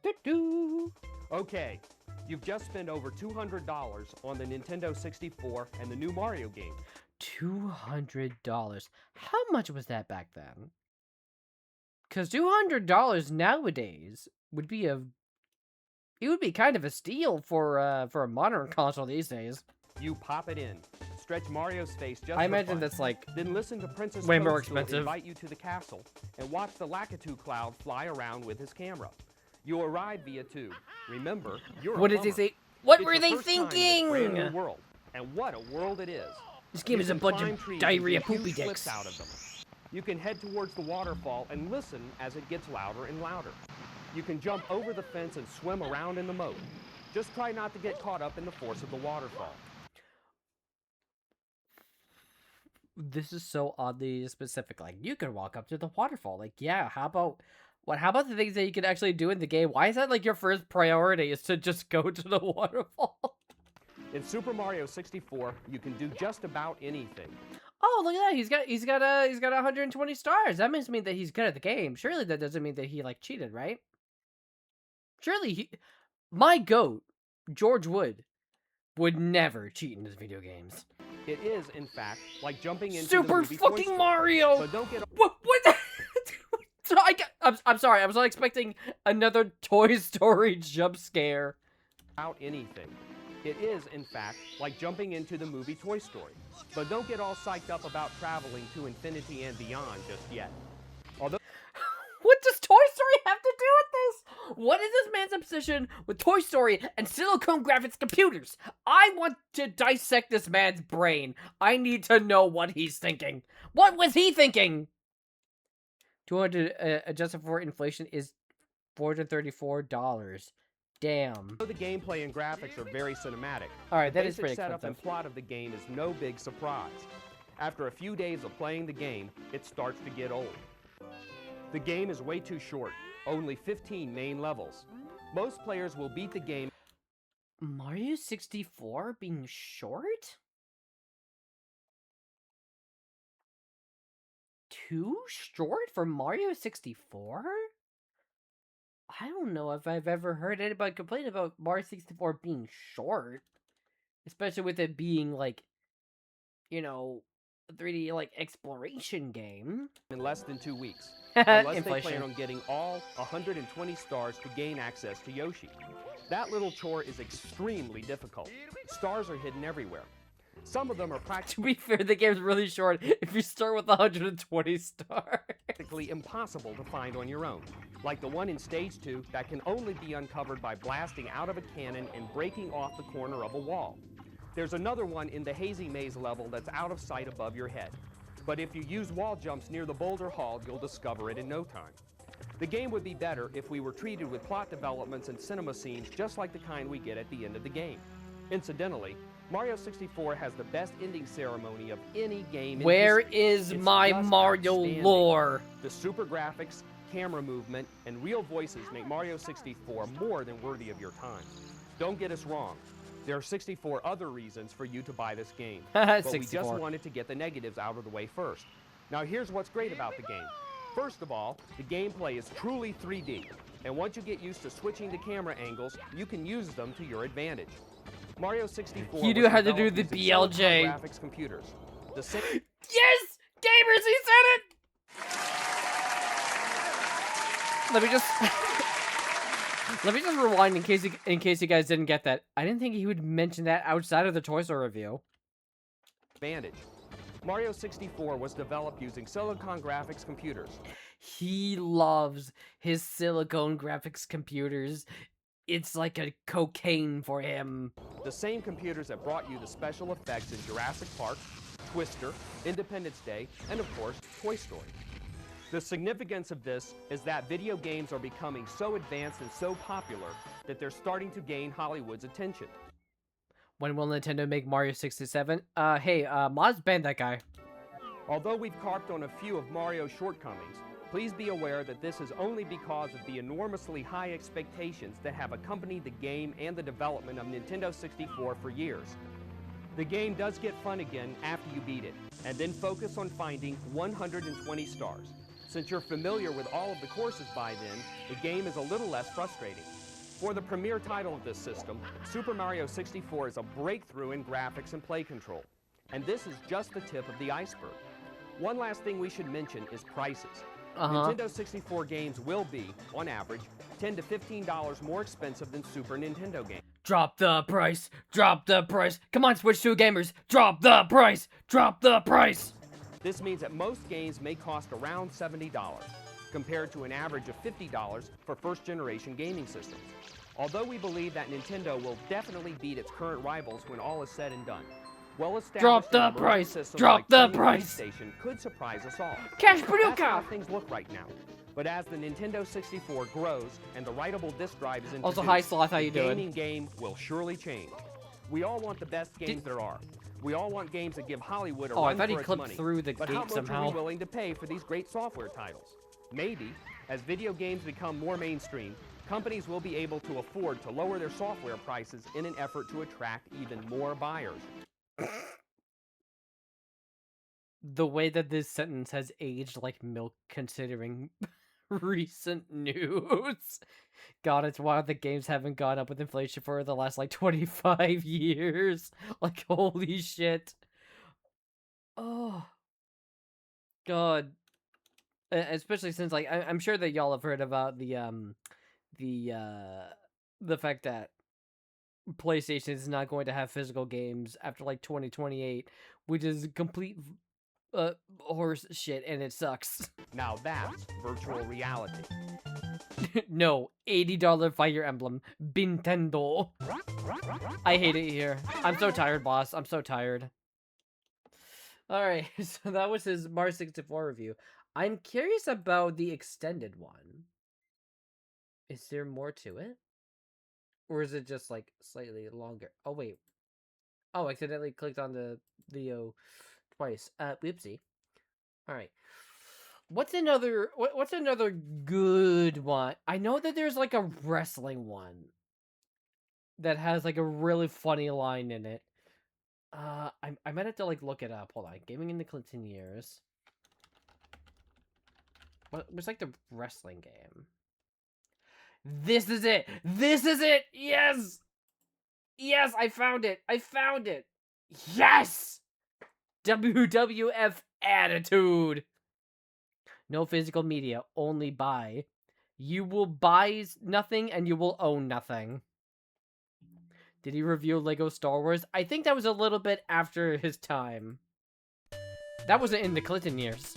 doo doo. Okay, you've just spent over $200 on the Nintendo 64 and the new Mario game. $200. How much was that back then? Because $200 nowadays would be kind of a steal for a modern console these days. You pop it in, stretch Mario's face just I for imagine fun. that's like Then listen to Princess way more Toadstool expensive. invite you to the castle and watch the Lakitu Cloud fly around with his camera. You arrive via tube. Remember, you're What a did they plumber. say? What It's were your they first time in this thinking? brand new world, and what a world it is. This game You is a can bunch climb of trees and diarrhea get huge poopy flips dicks. out of them. You can head towards the waterfall and listen as it gets louder and louder. You can jump over the fence and swim around in the moat. Just try not to get caught up in the force of the waterfall. This is so oddly specific. Like, you can walk up to the waterfall. Like, yeah, how about the things that you can actually do in the game? Why is that like your first priority is to just go to the waterfall? In Super Mario 64, you can do just about anything. Oh, look at that. He's got 120 stars. That must mean that he's good at the game. Surely that doesn't mean that he like cheated, right? Surely my goat, George Wood, would never cheat in his video games. It is, in fact, like jumping into the Super movie Toy fucking Story. Mario! So don't get What? So I'm sorry. I was not expecting another Toy Story jump scare. about anything. It is, in fact, like jumping into the movie Toy Story. But don't get all psyched up about traveling to infinity and beyond just yet. Although What does Toy Story have to do with this? What is this man's obsession with Toy Story and Silicone Graphics Computers? I want to dissect this man's brain. I need to know what he's thinking. What was he thinking? 200 adjusted for inflation is $434. Damn. the gameplay and graphics are very cinematic, All right, that the is basic pretty setup expensive. and plot of the game is no big surprise. After a few days of playing the game, it starts to get old. The game is way too short, only 15 main levels. Most players will beat the game Mario 64 being short? Too short for Mario 64? I don't know if I've ever heard anybody complain about Mario 64 being short. Especially with it being like, you know, a 3D like exploration game. in less than 2 weeks, unless they Inflation. plan on getting all 120 stars to gain access to Yoshi. That little chore is extremely difficult. Stars are hidden everywhere. Some of them are To be fair, the game's really short if you start with 120 stars. practically impossible to find on your own, like the one in Stage 2 that can only be uncovered by blasting out of a cannon and breaking off the corner of a wall. There's another one in the Hazy Maze level that's out of sight above your head. But if you use wall jumps near the Boulder Hall, you'll discover it in no time. The game would be better if we were treated with plot developments and cinema scenes just like the kind we get at the end of the game. Incidentally, Mario 64 has the best ending ceremony of any game in Where history. is It's my just Mario outstanding. lore? The super graphics, camera movement, and real voices make Mario 64 more than worthy of your time. Don't get us wrong. There are 64 other reasons for you to buy this game. But we just 64. wanted to get the negatives out of the way first. Now here's what's great about the game. First of all, the gameplay is truly 3D. And once you get used to switching the camera angles, you can use them to your advantage. Mario 64 You do was have to do developed the using Silicone BLJ. Graphics Computers. The same Yes! Gamers, he said it! Let me just... Let me just rewind in case you guys didn't get that. I didn't think he would mention that outside of the Toy Story review. advantage. Mario 64 was developed using Silicone Graphics Computers. He loves his Silicone Graphics Computers. It's like a cocaine for him. The same computers that brought you the special effects in Jurassic Park, Twister, Independence Day, and of course, Toy Story. The significance of this is that video games are becoming so advanced and so popular that they're starting to gain Hollywood's attention. When will Nintendo make Mario 67? Hey, Moz banned that guy. Although we've carped on a few of Mario's shortcomings, please be aware that this is only because of the enormously high expectations that have accompanied the game and the development of Nintendo 64 for years. The game does get fun again after you beat it, and then focus on finding 120 stars. Since you're familiar with all of the courses by then, the game is a little less frustrating. For the premier title of this system, Super Mario 64 is a breakthrough in graphics and play control. And this is just the tip of the iceberg. One last thing we should mention is prices. Nintendo 64 games will be, on average, $10 to $15 more expensive than Super Nintendo games. Drop the price! Drop the price! Come on, Switch 2 gamers! Drop the price! Drop the price! This means that most games may cost around $70, compared to an average of $50 for first-generation gaming systems. Although we believe that Nintendo will definitely beat its current rivals when all is said and done, drop the price! Drop the price! PlayStation could surprise us all. Cash That's Paducah! how things look right now. But as the Nintendo 64 grows and the writable disk drive is introduced, Also, hi Sloth, how you the doing? gaming game will surely change. We all want the best games there are. We all want games that give Hollywood a Oh, I run thought he for its clipped money. through the But gate how much are somehow. we willing to pay for these great software titles? Maybe, as video games become more mainstream, companies will be able to afford to lower their software prices in an effort to attract even more buyers. The way that this sentence has aged like milk considering recent news. God, it's wild that games haven't gone up with inflation for the last, like, 25 years. Like, holy shit. Oh. God. Especially since, like, I'm sure that y'all have heard about the fact that PlayStation is not going to have physical games after, like, 2028, which is complete horse shit, and it sucks. Now that's virtual reality. No, $80 Fire Emblem. Nintendo. I hate it here. I'm so tired, boss. I'm so tired. Alright, so that was his Mario 64 review. I'm curious about the extended one. Is there more to it? Or is it just, like, slightly longer? Oh, wait. Oh, I accidentally clicked on the video twice. Whoopsie. Alright. What's another good one? I know that there's, like, a wrestling one that has, like, a really funny line in it. I might have to, like, look it up. Hold on. Gaming in the Clinton years. What was, like, the wrestling game? This is it! This is it! Yes! Yes, I found it! I found it! Yes! WWF Attitude! No physical media, only buy. You will buy nothing and you will own nothing. Did he review Lego Star Wars? I think that was a little bit after his time. That wasn't in the Clinton years.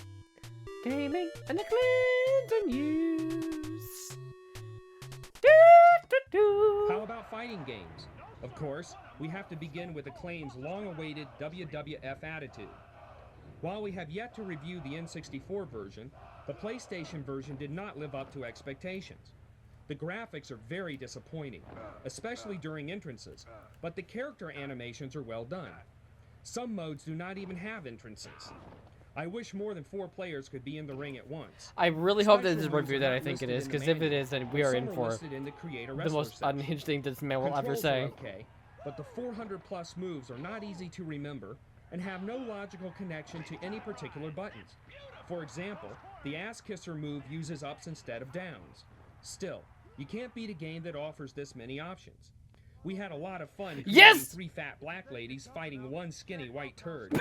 Gaming and the Clinton years. How about fighting games? Of course, we have to begin with Acclaim's long-awaited WWF Attitude. While we have yet to review the N64 version, the PlayStation version did not live up to expectations. The graphics are very disappointing, especially during entrances, but the character animations are well done. Some modes do not even have entrances. I wish more than 4 players could be in the ring at once. I really hope that this is a Special moves review are that not I think it listed is, in the because if it manual, is, then we are some in are for listed in the Creator the Wrestler most section. unhinged thing this man will ever Controls say. are okay, but the 400+ moves are not easy to remember and have no logical connection to any particular buttons. For example, the Ass Kisser move uses ups instead of downs. Still, you can't beat a game that offers this many options. We had a lot of fun creating Yes! 3 fat black ladies fighting 1 skinny white turd.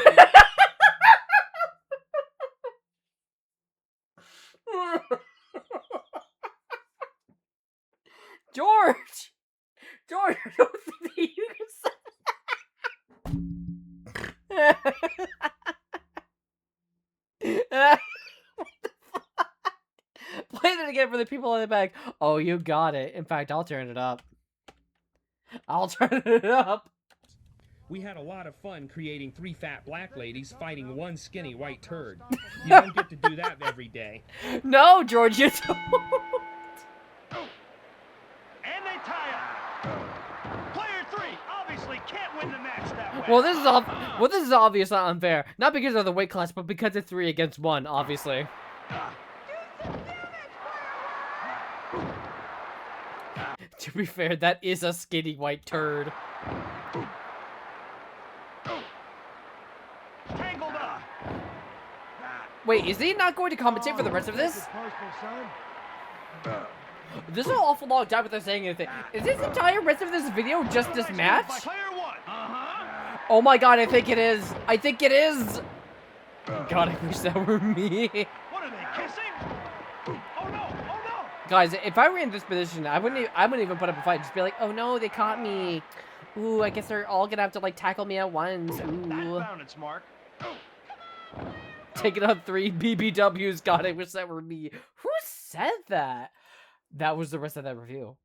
George! George, I don't think that you can say what the fuck? Play that again for the people in the back. Oh, you got it. In fact, I'll turn it up. I'll turn it up. We had a lot of fun creating 3 fat black ladies fighting 1 skinny white turd. You don't get to do do that every day. No, George, you don't. And they tie up. Player 3 obviously can't win the match that way. Well, this is obviously unfair. Not because of the weight class, but because it's 3 against 1, obviously. To be fair, that is a skinny white turd. Tangled up. Wait, is he not going to compensate for the rest of this? This is an awful long time without saying anything. Is this entire rest of this video just this match? Player 1. Oh my god, I think it is. I think it is. God, I wish that were me. What are they kissing? Oh no! Oh no! Guys, if I were in this position, I wouldn't even put up a fight. Just be like, oh no, they caught me. Ooh, I guess they're all gonna have to like tackle me at once. Ooh. Found its mark. Taking on 3 BBWs. God, I wish that were me. Who said that? That was the rest of that review.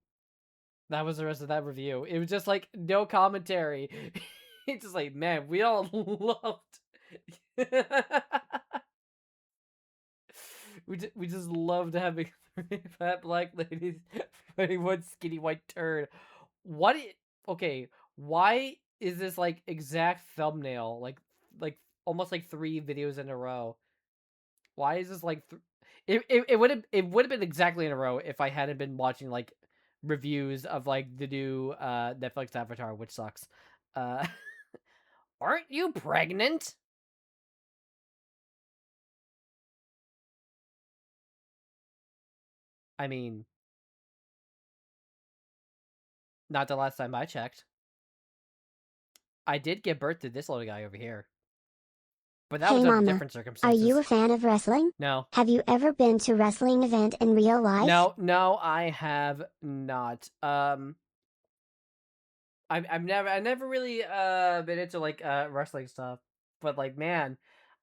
That was the rest of that review. It was just like no commentary. It's just like, man, we all loved. we just loved having 3 fat black ladies fighting 1 skinny white turd. Okay, why is this like exact thumbnail like almost like 3 videos in a row? Why is this like it would have been exactly in a row if I hadn't been watching like reviews of like the new Netflix Avatar, which sucks. Aren't you pregnant? I mean, not the last time I checked. I did give birth to this little guy over here. But that Hey, was under Mama, different Are circumstances. you a fan of wrestling? No. Have you ever been to a wrestling event in real life? No, I have not. I never really been into like wrestling stuff, but like man,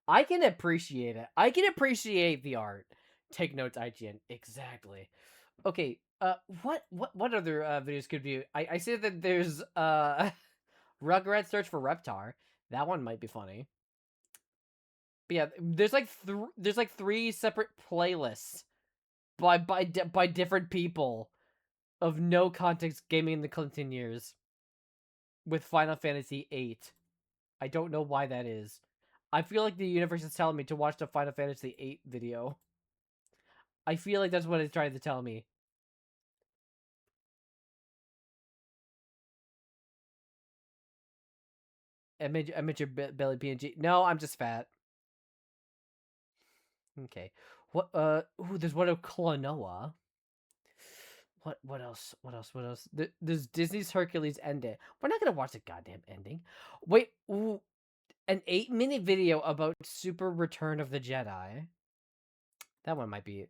I can appreciate it. I can appreciate the art. Take notes, IGN. Exactly. Okay. What other videos could be? I see that there's Rugrats Search for Reptar. That one might be funny. But yeah, there's like 3 separate playlists by different people of no context gaming in the Clinton years with Final Fantasy VIII. I don't know why that is. I feel like the universe is telling me to watch the Final Fantasy VIII video. I feel like that's what it's trying to tell me. Admit your belly PNG. No, I'm just fat. Okay. What? Ooh, there's one of Klonoa. What else? There's Disney's Hercules ending. We're not gonna watch the goddamn ending. Wait. Ooh, an 8-minute video about Super Return of the Jedi. That one might be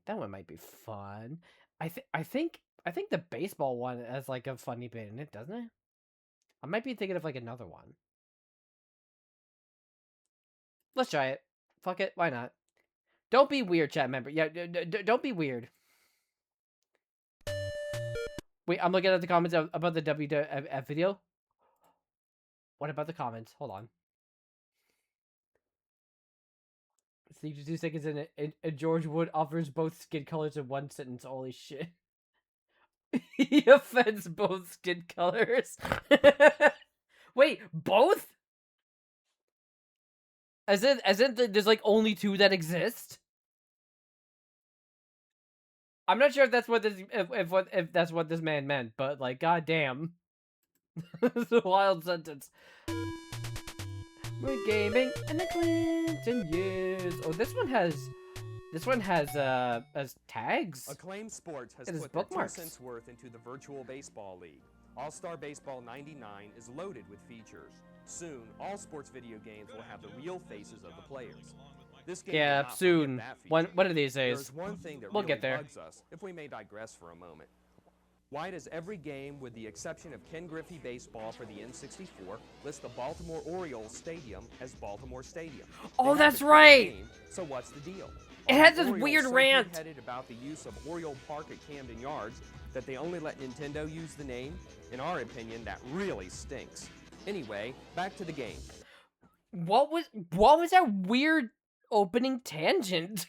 fun. I think the baseball one has like a funny bit in it, doesn't it? I might be thinking of like another one. Let's try it. Fuck it. Why not? Don't be weird, chat member. Yeah, don't be weird. Wait, I'm looking at the comments about the WWF video. What about the comments? Hold on. See, 2 seconds in it, and George Wood offers both skin colors in 1 sentence. Holy shit. He offends both skin colors. Wait, both? As in there's like only 2 that exist? I'm not sure if that's what this if that's what this man meant, but like goddamn. It's a wild sentence. We're gaming in the Clinton years. Oh, this one has tags. Acclaim Sports has It is put their 2 bookmarks. cents worth into the virtual baseball league. All-Star Baseball 99 is loaded with features. Soon, all sports video games will have the real faces of the players. This game Yeah, will not soon. forget that feature. One of these days. There's one thing that We'll really get there. bugs us, if we may digress for a moment. Why does every game, with the exception of Ken Griffey Baseball for the N64, list the Baltimore Orioles Stadium as Baltimore Stadium? Oh, They have that's the correct right! name, so what's the deal? It Are has the this Orioles weird so rant. pig-headed about the use of Oriole Park at Camden Yards that they only let Nintendo use the name? In our opinion, that really stinks. Anyway, back to the game. What was that weird opening tangent?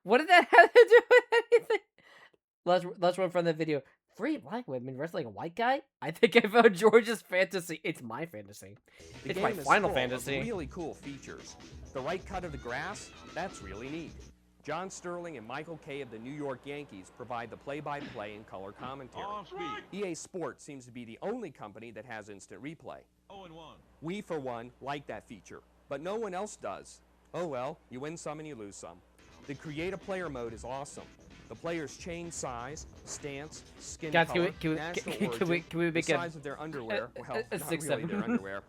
What did that have to do with anything? Let's run from the video. 3 black women wrestling a white guy? I think I found George's fantasy. It's my fantasy. It's my Final Fantasy. Really cool features. The right cut of the grass, that's really neat. John Sterling and Michael Kay of the New York Yankees provide the play-by-play and color commentary. EA Sports seems to be the only company that has instant replay. 0-1. We, for one, like that feature, but no one else does. Oh well, you win some and you lose some. The Create a Player mode is awesome. The players change size, stance, skin Guys, color, can we make the size of their underwear. Well, not 6, really 7. their underwear.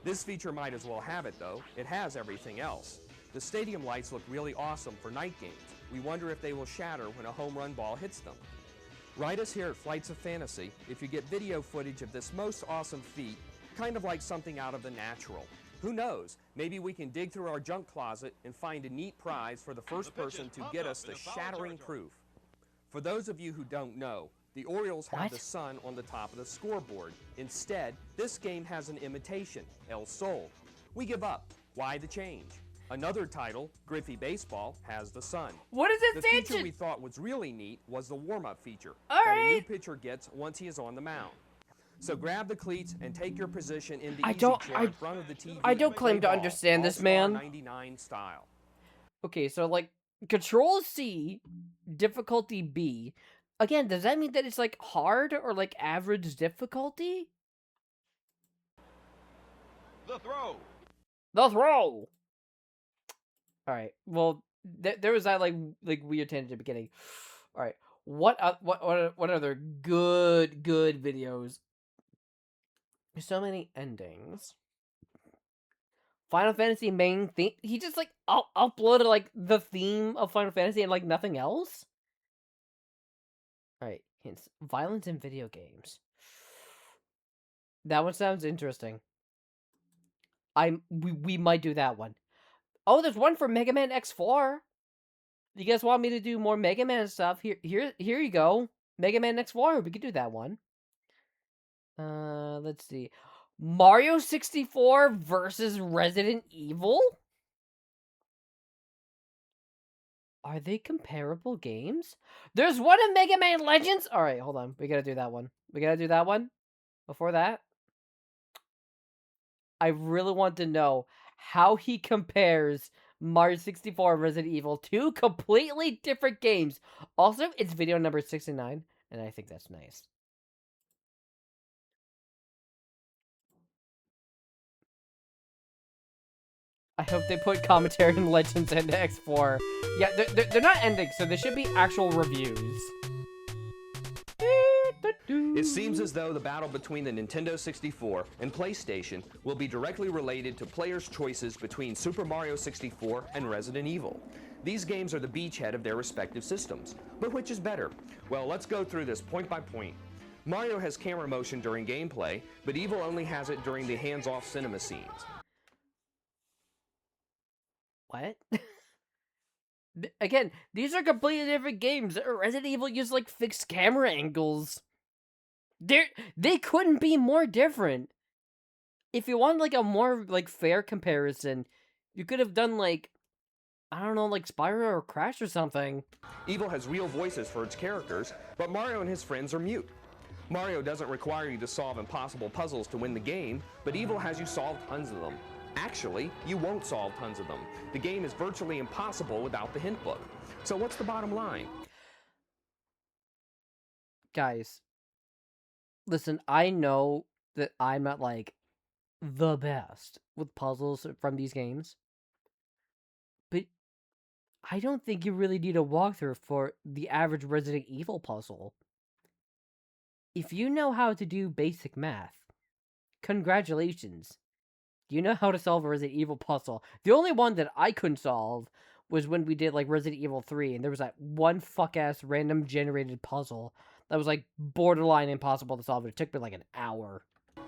This feature might as well have it, though. It has everything else. The stadium lights look really awesome for night games. We wonder if they will shatter when a home run ball hits them. Write us here at Flights of Fantasy if you get video footage of this most awesome feat, kind of like something out of the natural. Who knows? Maybe we can dig through our junk closet and find a neat prize for the first person to get us the shattering proof. For those of you who don't know, the Orioles have the sun on the top of the scoreboard. Instead, this game has an imitation, El Sol. We give up. Why the change? Another title, Griffey Baseball, has the sun. What is it? The feature we thought was really neat was the warm-up feature that a new pitcher gets once he is on the mound. So grab the cleats and take your position in the easy chair in front of the TV. I don't claim to understand this, man. 99 style. Okay, so like Control C, difficulty B. Again, does that mean that it's like hard or like average difficulty? The throw. The throw. All right. Well, there was that like weird tangent at the beginning. All right. What other good videos? There's so many endings. Final Fantasy main theme. He just like uploaded like the theme of Final Fantasy and like nothing else. All right. Hints. Violence in video games. That one sounds interesting. We might do that one. Oh, there's one for Mega Man X4. You guys want me to do more Mega Man stuff? Here you go. Mega Man X4. We could do that one. Let's see. Mario 64 versus Resident Evil? Are they comparable games? There's one in Mega Man Legends. All right, hold on. We gotta do that one. We gotta do that one. Before that, I really want to know how he compares Mario 64 and Resident Evil, 2 completely different games. Also, it's video number 69, and I think that's nice. I hope they put commentary in Legends and X4. Yeah, they're not ending, so there should be actual reviews. It seems as though the battle between the Nintendo 64 and PlayStation will be directly related to players' choices between Super Mario 64 and Resident Evil. These games are the beachhead of their respective systems. But which is better? Well, let's go through this point by point. Mario has camera motion during gameplay, but Evil only has it during the hands-off cinema scenes. What? Again, these are completely different games. Resident Evil uses like fixed camera angles. They couldn't be more different. If you want like a more like fair comparison, you could have done like, I don't know, like Spyro or Crash or something. Evil has real voices for its characters, but Mario and his friends are mute. Mario doesn't require you to solve impossible puzzles to win the game, but Evil has you solve tons of them. Actually, you won't solve tons of them. The game is virtually impossible without the hint book. So what's the bottom line? Guys, listen, I know that I'm not like the best with puzzles from these games, but I don't think you really need a walkthrough for the average Resident Evil puzzle. If you know how to do basic math, congratulations. You know how to solve a Resident Evil puzzle. The only one that I couldn't solve was when we did like Resident Evil 3, and there was that one fuck-ass random generated puzzle that was like borderline impossible to solve. It took me like an hour.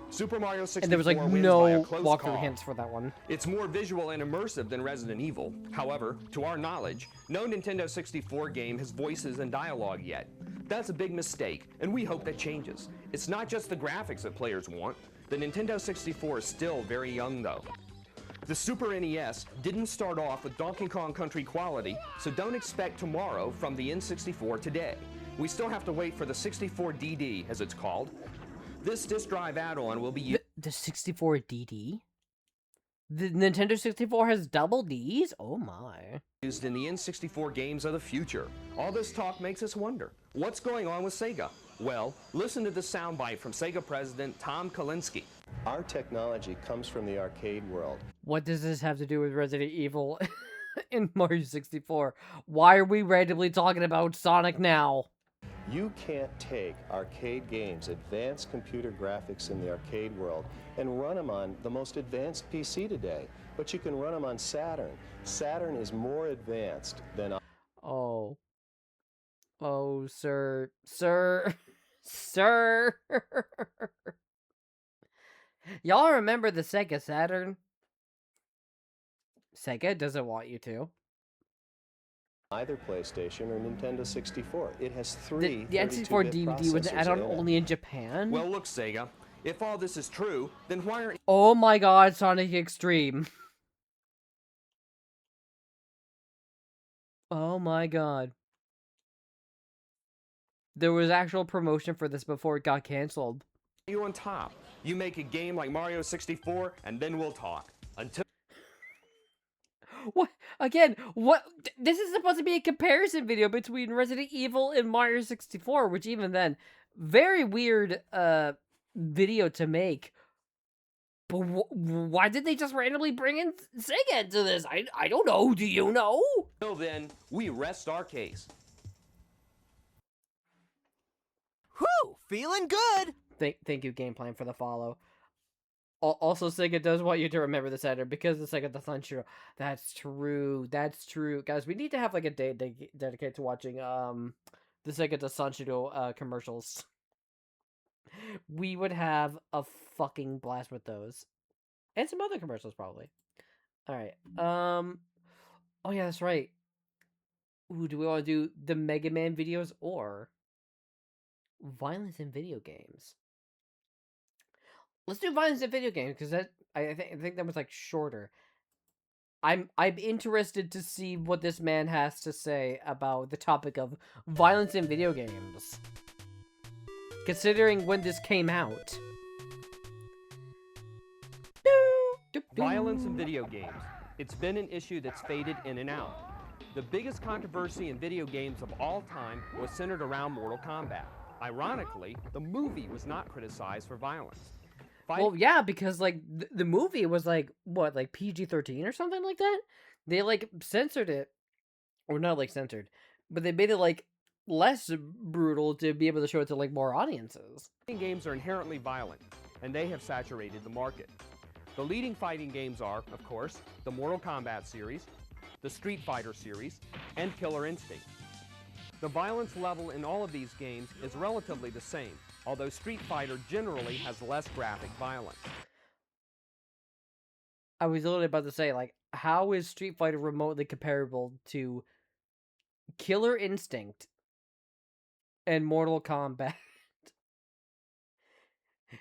Super Mario 64 and there was like no walkthrough hints for that one. It's more visual and immersive than Resident Evil. However, to our knowledge, no Nintendo 64 game has voices and dialogue yet. That's a big mistake, and we hope that changes. It's not just the graphics that players want. The Nintendo 64 is still very young, though. The Super NES didn't start off with Donkey Kong Country quality, so don't expect tomorrow from the N64 today. We still have to wait for the 64DD, as it's called. This disk drive add-on will be the 64DD? The Nintendo 64 has double Ds? Oh my. used in the N64 games of the future. All this talk makes us wonder, what's going on with Sega? Well, listen to this soundbite from Sega president Tom Kalinske. Our technology comes from the arcade world. What does this have to do with Resident Evil in Mario 64? Why are we randomly talking about Sonic now? You can't take arcade games, advanced computer graphics in the arcade world, and run them on the most advanced PC today. But you can run them on Saturn. Saturn is more advanced than... Oh. Oh, sir. Sir. Sir. Y'all remember the Sega Saturn? Sega doesn't want you to. Either PlayStation or Nintendo 64. It has three The N64 DVD was an add-on only in Japan? Well, look, Sega, if all this is true, then why aren't... Oh my god, Sonic Extreme. Oh my god. There was actual promotion for this before it got canceled. You on top. You make a game like Mario 64, and then we'll talk. Until... What? Again, what? This is supposed to be a comparison video between Resident Evil and Mario 64, which even then, very weird video to make. But why did they just randomly bring in Sega into this? I don't know. Do you know? Until then, we rest our case. Whew, feeling good. Thank you, Game Plan, for the follow. Also, Sega does want you to remember the Saturn because the Sega the Sunshiro. That's true. That's true, guys. We need to have like a day dedicated to watching the Sega the Sunshiro commercials. We would have a fucking blast with those, and some other commercials probably. All right. Oh yeah, that's right. Ooh, do we want to do the Mega Man videos or violence in video games? Let's do violence in video games because that I think that was like shorter. I'm interested to see what this man has to say about the topic of violence in video games, considering when this came out. Violence in video games. It's been an issue that's faded in and out. The biggest controversy in video games of all time was centered around Mortal Kombat. Ironically, the movie was not criticized for violence. Well, yeah, because, like, the movie was, like, what, like, PG-13 or something like that? They, like, censored it. Or not, like, censored. But they made it, like, less brutal to be able to show it to, like, more audiences. Fighting games are inherently violent, and they have saturated the market. The leading fighting games are, of course, the Mortal Kombat series, the Street Fighter series, and Killer Instinct. The violence level in all of these games is relatively the same, although Street Fighter generally has less graphic violence. I was literally about to say, like, how is Street Fighter remotely comparable to Killer Instinct and Mortal Kombat?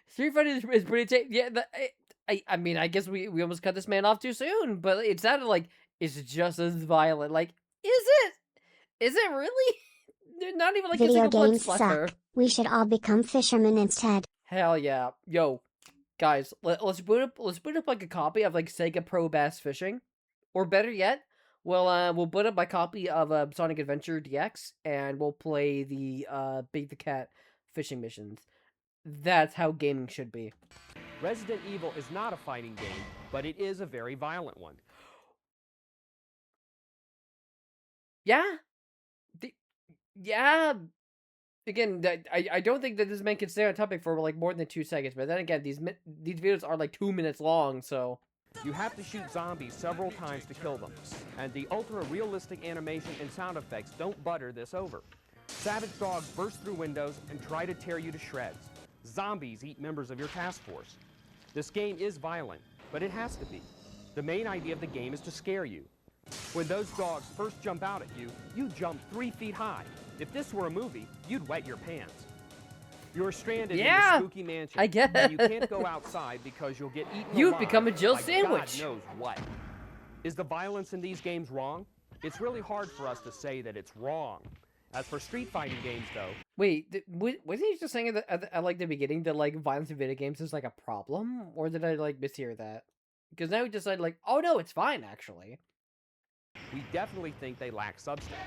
Street Fighter is pretty yeah, I mean, I guess we almost cut this man off too soon, but it sounded like it's just as violent. Like, is it? Is it really? They're not even like Video a single blood games splatter. suck. We should all become fishermen instead. Hell yeah. Yo, guys, let's boot up like a copy of like Sega Pro Bass Fishing. Or better yet, we'll boot up my copy of Sonic Adventure DX and we'll play the Big the Cat fishing missions. That's how gaming should be. Resident Evil is not a fighting game, but it is a very violent one. Yeah. Yeah. Again, I don't think that this man can stay on topic for like more than 2 seconds. But then again, these videos are like 2 minutes long, so you have to shoot zombies several times to kill them, and the ultra-realistic animation and sound effects don't butter this over. Savage dogs burst through windows and try to tear you to shreds. Zombies eat members of your task force. This game is violent, but it has to be. The main idea of the game is to scare you. When those dogs first jump out at you, you jump 3 feet high. If this were a movie, you'd wet your pants. You're stranded Yeah, in the spooky mansion. I guess. And you can't go outside because you'll get eaten You've alive become a Jill by sandwich. God knows what. Is the violence in these games wrong? It's really hard for us to say that it's wrong. As for street fighting games, though... Wait, wasn't he just saying at like the beginning that like violence in video games is like a problem? Or did I like mishear that? Because now he decided like, oh no, it's fine actually. We definitely think they lack substance.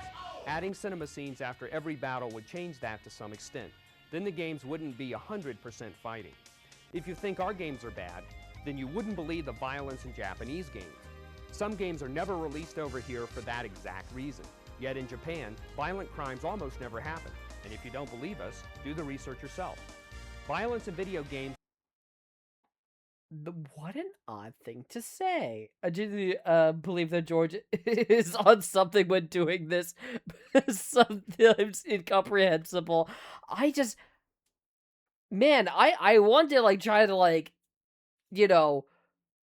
Adding cinema scenes after every battle would change that to some extent. Then the games wouldn't be 100% fighting. If you think our games are bad, then you wouldn't believe the violence in Japanese games. Some games are never released over here for that exact reason. Yet in Japan, violent crimes almost never happen. And if you don't believe us, do the research yourself. Violence in video games... What an odd thing to say. I genuinely believe that George is on something when doing this. Sometimes incomprehensible. Man, I want to like try to like, you know,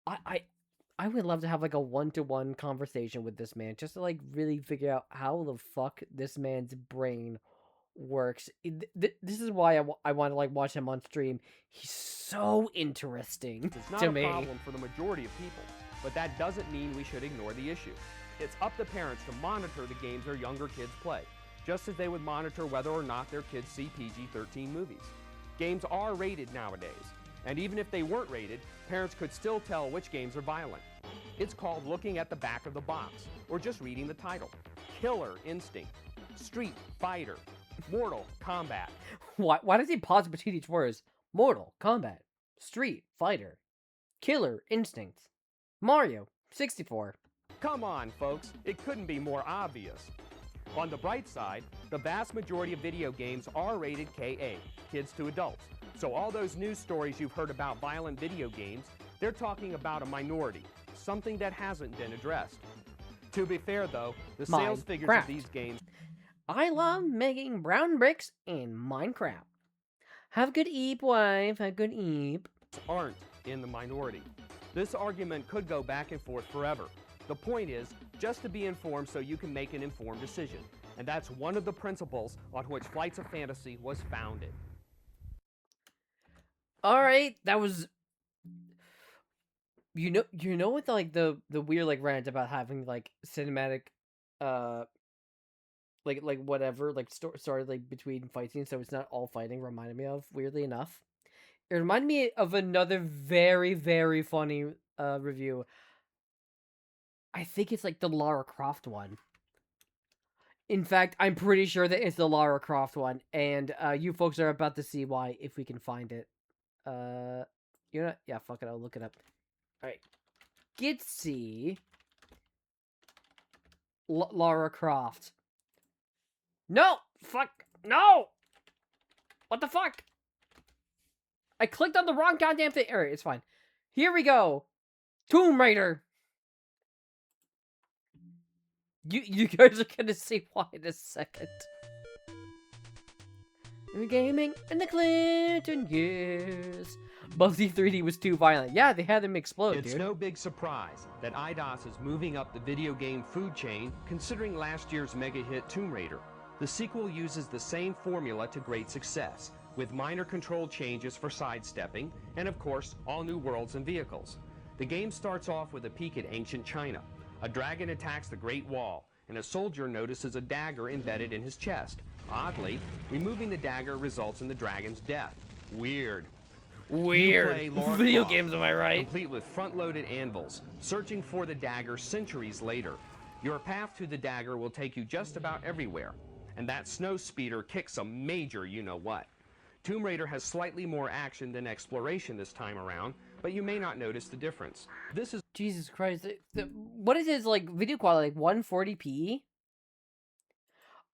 I would love to have like a one-to-one conversation with this man just to like really figure out how the fuck this man's brain works. This is why I want to like watch him on stream. He's so interesting It's not to a me. problem for the majority of people, but that doesn't mean we should ignore the issue. It's up to parents to monitor the games their younger kids play, just as they would monitor whether or not their kids see PG-13 movies. Games are rated nowadays, and even if they weren't rated, parents could still tell which games are violent. It's called looking at the back of the box, or just reading the title. Killer Instinct, Street Fighter, Mortal Kombat. Why does he pause between each words? Mortal Kombat, Street Fighter, Killer Instincts, Mario 64. Come on, folks, it couldn't be more obvious. On the bright side, the vast majority of video games are rated KA, kids to adults. So all those news stories you've heard about violent video games, they're talking about a minority, something that hasn't been addressed. To be fair though, the sales figures of these games... I love making brown bricks in Minecraft. Have good eep, wife, have good eep. ...aren't in the minority. This argument could go back and forth forever. The point is, just to be informed so you can make an informed decision. And that's one of the principles on which Flights of Fantasy was founded. Alright, that was... You know what like the weird like rant about having like cinematic like whatever like started like between fight scenes, so it's not all fighting, reminded me of, weirdly enough. It reminded me of another very, very funny review. I think it's like the Lara Croft one. In fact, I'm pretty sure that it's the Lara Croft one, and you folks are about to see why if we can find it. You know, yeah, fuck it, I'll look it up. Alright. Gitsy. Lara Croft. No! Fuck! No! What the fuck? I clicked on the wrong goddamn thing. Alright, it's fine. Here we go. Tomb Raider. You guys are gonna see why in a second. Gaming in the Clinton years. Bugsy 3D was too violent. Yeah, they had them explode, It's dude. no big surprise that IDOS is moving up the video game food chain, considering last year's mega hit Tomb Raider. The sequel uses the same formula to great success, with minor control changes for sidestepping, and of course, all new worlds and vehicles. The game starts off with a peek at ancient China. A dragon attacks the Great Wall, and a soldier notices a dagger embedded in his chest. Oddly, removing the dagger results in the dragon's death. Weird. Weird. Video games, am I right? Complete with front-loaded anvils, searching for the dagger centuries later. Your path to the dagger will take you just about everywhere, and that snow speeder kicks a major you-know-what. Tomb Raider has slightly more action than exploration this time around, but you may not notice the difference. This is... Jesus Christ. What is his, like, video quality? Like, 140p?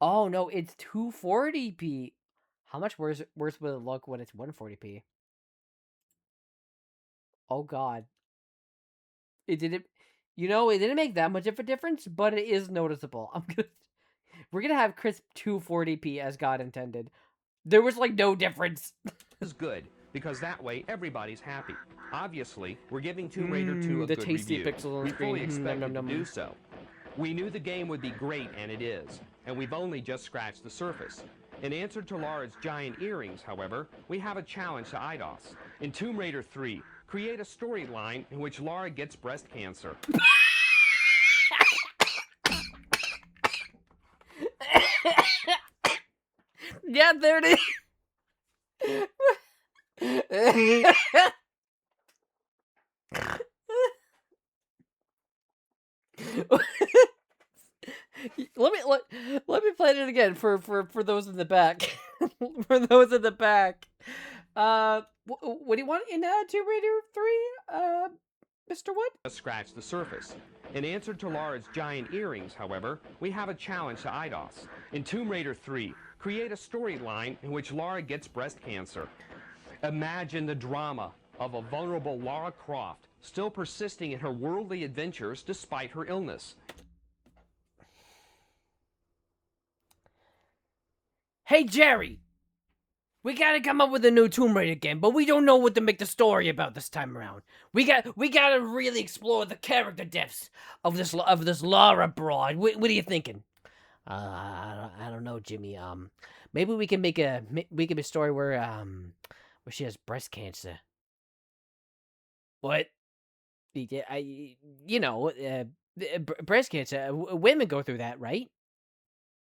Oh, no, it's 240p. How much worse would it look when it's 140p? Oh, God. It didn't... You know, it didn't make that much of a difference, but it is noticeable. We're gonna have crisp 240p as God intended. There was, like, no difference. is good, because that way everybody's happy. Obviously, we're giving Tomb Raider 2 a the good tasty review. pixels on We the screen. fully expected Nom, nom, to nom. do so. We knew the game would be great, and it is. And we've only just scratched the surface. In answer to Laura's giant earrings, however, we have a challenge to IDOS. In Tomb Raider 3, create a storyline in which Laura gets breast cancer. Yeah, there it is. let me play it again for those in the back. For those in the back. What do you want in Tomb Raider 3? Mr. Wood? Scratch the surface. In answer to Laura's giant earrings, however, we have a challenge to IDOS. In Tomb Raider 3, create a storyline in which Laura gets breast cancer. Imagine the drama of a vulnerable Lara Croft still persisting in her worldly adventures despite her illness. Hey, Jerry! We gotta come up with a new Tomb Raider game, but we don't know what to make the story about this time around. We gotta really explore the character depths of this Lara broad. What are you thinking? I don't know, Jimmy. Maybe we can make a story where she has breast cancer. What? Breast cancer. Women go through that, right?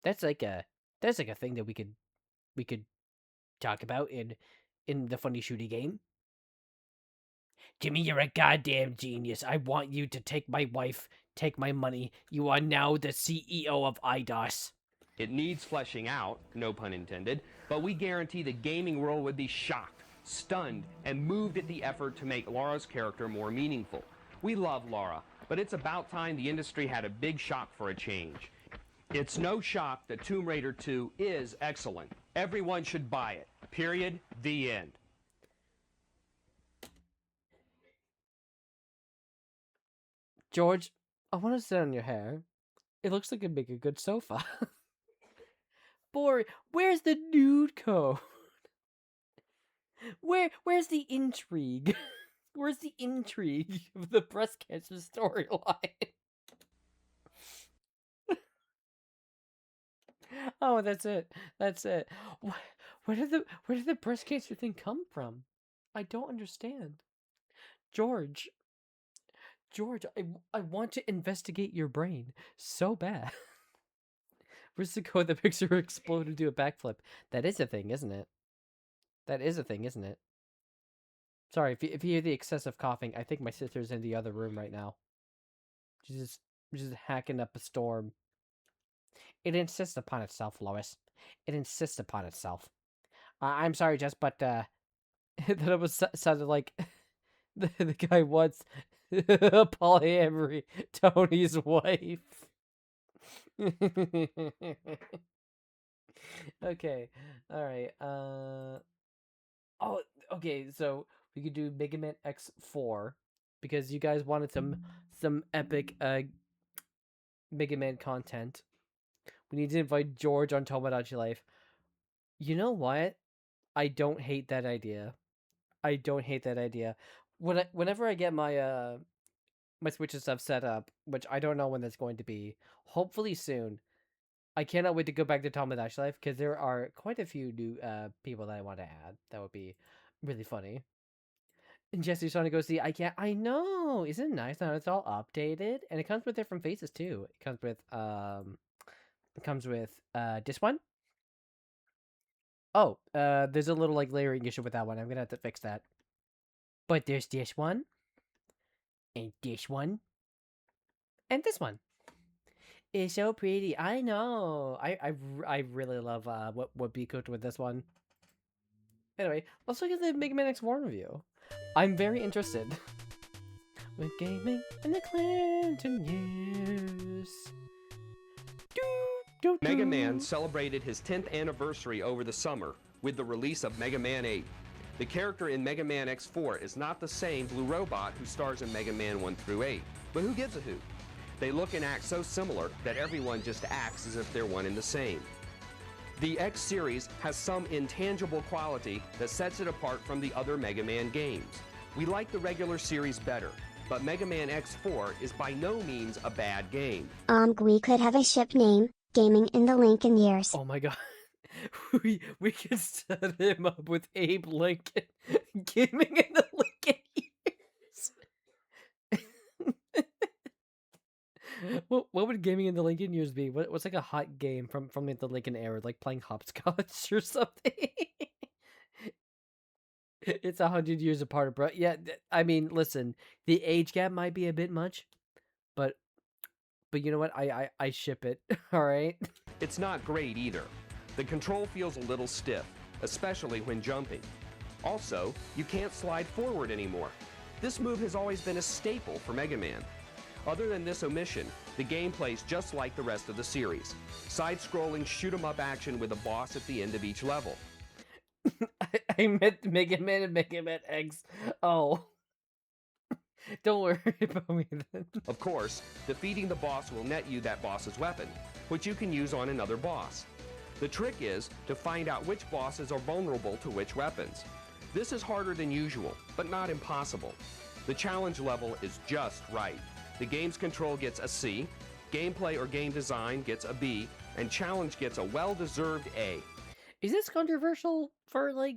That's like a thing that we could talk about in the funny shooty game. Jimmy, you're a goddamn genius. I want you to take my wife, take my money. You are now the CEO of IDOS. It needs fleshing out, no pun intended, but we guarantee the gaming world would be shocked, stunned, and moved at the effort to make Laura's character more meaningful. We love Lara, but it's about time the industry had a big shock for a change. It's no shock that Tomb Raider 2 is excellent. Everyone should buy it. Period. The end. George, I want to sit on your hair. It looks like it'd make a good sofa. Boy, where's the nude code? Where's the intrigue? Where's the intrigue of the breast cancer storyline? Oh, that's it. That's it. Where did the breast cancer thing come from? I don't understand. George, I want to investigate your brain so bad. Where's the code that makes her explode and do a backflip? That is a thing, isn't it? That is a thing, isn't it? Sorry, if you hear the excessive coughing, I think my sister's in the other room right now. She's just hacking up a storm. It insists upon itself, Lois. It insists upon itself. I'm sorry, Jess, but that it was sounded like the guy wants polyamory Tony's wife. Okay, all right. Oh, okay. So we could do Mega Man X4 because you guys wanted some epic Mega Man content. We need to invite George on Tomodachi Life. You know what? I don't hate that idea. I don't hate that idea. Whenever I get my my Switch and stuff set up, which I don't know when that's going to be, hopefully soon. I cannot wait to go back to Tomodachi Life because there are quite a few new people that I want to add. That would be really funny. And Jesse's trying to go see. I know. Isn't it nice now? It's all updated, and it comes with different faces too. It comes with this one. Oh, there's a little like layering issue with that one. I'm gonna have to fix that. But there's this one, and this one, and this one. It's so pretty. I know. I really love what be cooked with this one. Anyway, let's look at the Mega Man X4 review. I'm very interested. With gaming in the Clinton years. Mega Man celebrated his 10th anniversary over the summer with the release of Mega Man 8. The character in Mega Man X4 is not the same Blue Robot who stars in Mega Man 1 through 8, but who gives a hoot? They look and act so similar that everyone just acts as if they're one and the same. The X series has some intangible quality that sets it apart from the other Mega Man games. We like the regular series better, but Mega Man X4 is by no means a bad game. We could have a ship name, Gaming in the Lincoln Years. Oh my god. we can set him up with Abe Lincoln gaming in the Lincoln years. What would gaming in the Lincoln years be? What's like a hot game from like, the Lincoln era, like playing hopscotch or something? It's 100 years apart, bro. Yeah, I mean, listen, the age gap might be a bit much, but you know what? I ship it. All right. It's not great either. The control feels a little stiff, especially when jumping. Also, you can't slide forward anymore. This move has always been a staple for Mega Man. Other than this omission, the game plays just like the rest of the series. Side-scrolling shoot-'em-up action with a boss at the end of each level. I meant Mega Man and Mega Man X. Oh. Don't worry about me then. Of course, defeating the boss will net you that boss's weapon, which you can use on another boss. The trick is to find out which bosses are vulnerable to which weapons. This is harder than usual, but not impossible. The challenge level is just right. The game's control gets a C, gameplay or game design gets a B, and challenge gets a well-deserved A. Is this controversial for, like,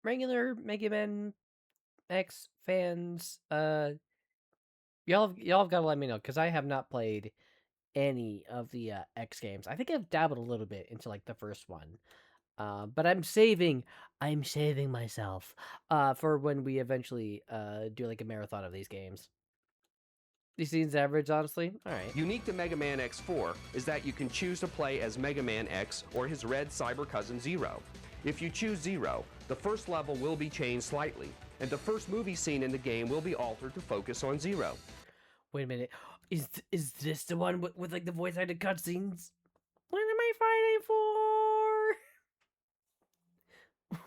regular Mega Man X fans? Y'all have got to let me know, because I have not played any of the X games. I think I've dabbled a little bit into, like, the first one. But I'm saving myself for when we eventually do, like, a marathon of these games. These seems average, honestly. All right. Unique to Mega Man X4 is that you can choose to play as Mega Man X or his red cyber cousin Zero. If you choose Zero, the first level will be changed slightly, and the first movie scene in the game will be altered to focus on Zero. Wait a minute. Is this the one with like the voice acted cutscenes? What am I fighting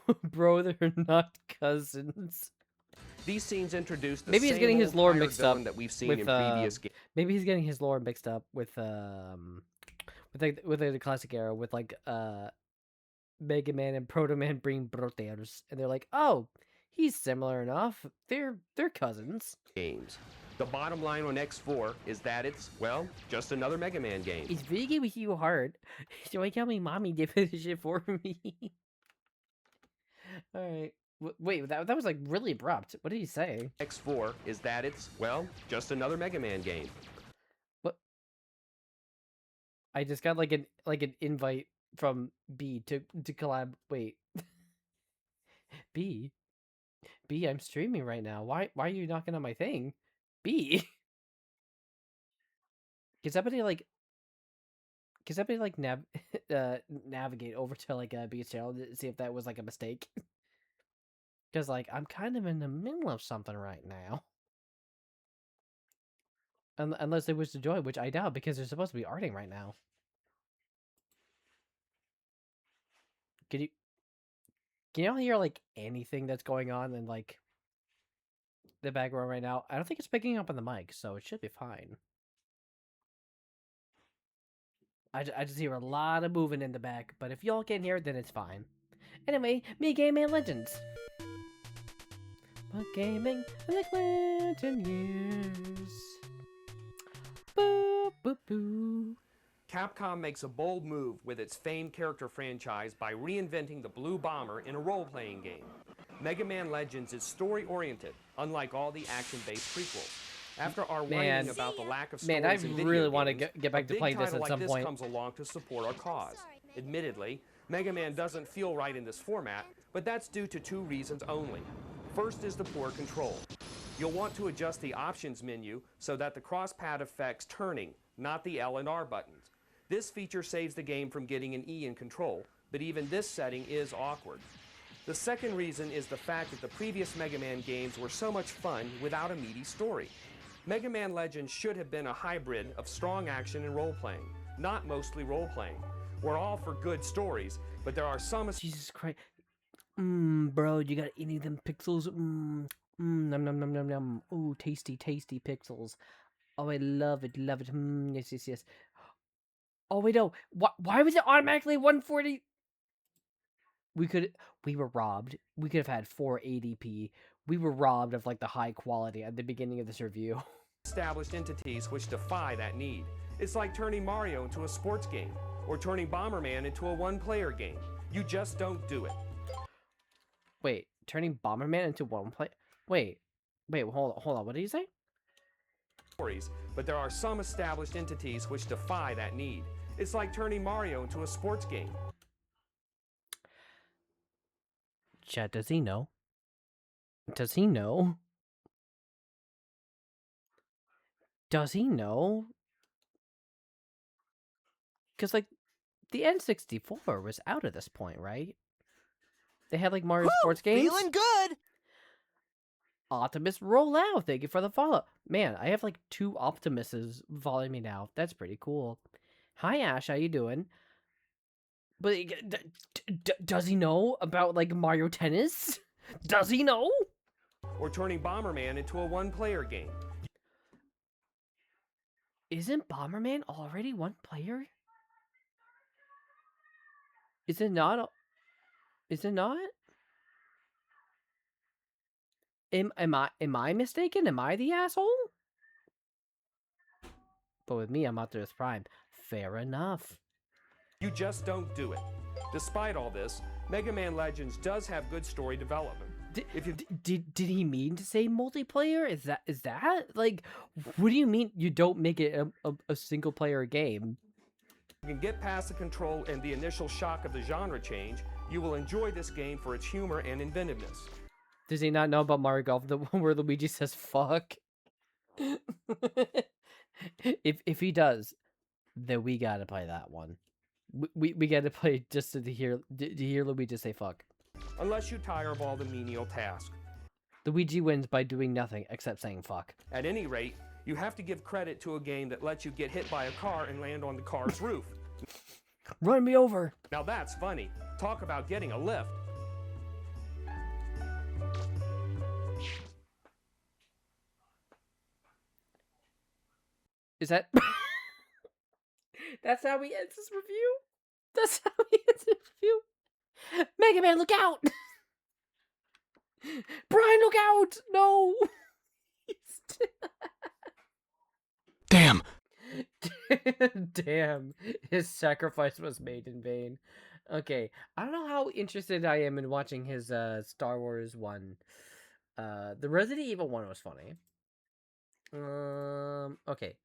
for? Bro, they're not cousins. These scenes introduce the maybe he's getting his lore mixed up that we've seen with, in previous games. Maybe he's getting his lore mixed up with the classic era with like Mega Man and Proto Man bring brothers, and they're like, oh, he's similar enough. They're cousins. Games. The bottom line on X4 is that it's, well, just another Mega Man game. It's really with you hard. So why can't my mommy did finish it for me? All right. Wait, that was like really abrupt. What did he say? X4 is that it's, well, just another Mega Man game. What? I just got like an invite from B to collab. Wait. B, I'm streaming right now. Why are you knocking on my thing? B. Can somebody navigate over to like B's channel to see if that was like a mistake? Because, like, I'm kind of in the middle of something right now. Unless they wish to join, which I doubt, because they're supposed to be arting right now. Can y'all hear, like, anything that's going on in, like, the background right now? I don't think it's picking up on the mic, so it should be fine. I just hear a lot of moving in the back, but if y'all can't hear it, then it's fine. Anyway, me Game Man Legends. But gaming in the Clinton years. Boo, boo, boo. Capcom makes a bold move with its famed character franchise by reinventing the Blue Bomber in a role-playing game. Mega Man Legends is story-oriented, unlike all the action-based prequels. After our whining about the lack of stories I in video really want to games, get back to playing this at some point. This comes along to support our cause. Admittedly, Mega Man doesn't feel right in this format, but that's due to two reasons only. First is the poor control. You'll want to adjust the options menu so that the cross-pad affects turning, not the L and R buttons. This feature saves the game from getting an E in control, but even this setting is awkward. The second reason is the fact that the previous Mega Man games were so much fun without a meaty story. Mega Man Legends should have been a hybrid of strong action and role-playing, not mostly role-playing. We're all for good stories, but there are some... Jesus Christ. Bro, you got any of them pixels? Nom nom nom nom nom. Ooh, tasty pixels. Oh, I love it. Yes. Oh, wait, no. Why was it automatically 140? We were robbed. We could have had 480p. We were robbed of, like, the high quality at the beginning of this review. Established entities which defy that need. It's like turning Mario into a sports game, or turning Bomberman into a one-player game. You just don't do it. Wait, turning Bomberman into one player? Wait, hold on. What did you say? But there are some established entities which defy that need. It's like turning Mario into a sports game. Chat, does he know? Does he know? Does he know? Because, like, the N64 was out at this point, right? They had, like, Mario sports games. Feeling good! Optimus, roll out. Thank you for the follow. Man, I have, like, 2 Optimuses following me now. That's pretty cool. Hi, Ash. How you doing? But does he know about, like, Mario Tennis? Does he know? Or turning Bomberman into a one-player game. Isn't Bomberman already one player? Is it not? Is it not? Am I mistaken? Am I the asshole? But with me, I'm Optimus Prime. Fair enough. You just don't do it. Despite all this, Mega Man Legends does have good story development. Did he mean to say multiplayer? Is that like, what do you mean you don't make it a single player game? You can get past the control and the initial shock of the genre change. You will enjoy this game for its humor and inventiveness. Does he not know about Mario Golf, the one where Luigi says fuck? If he does, then we gotta play that one. We gotta play just to hear Luigi say fuck. Unless you tire of all the menial tasks. Luigi wins by doing nothing except saying fuck. At any rate, you have to give credit to a game that lets you get hit by a car and land on the car's roof. Run me over! Now that's funny. Talk about getting a lift. Is that... That's how he ends his review? That's how he ends his review? Mega Man, look out! Brian, look out! No! Damn! Damn, his sacrifice was made in vain. Okay, I don't know how interested I am in watching his Star Wars one. The Resident Evil one was funny. Okay.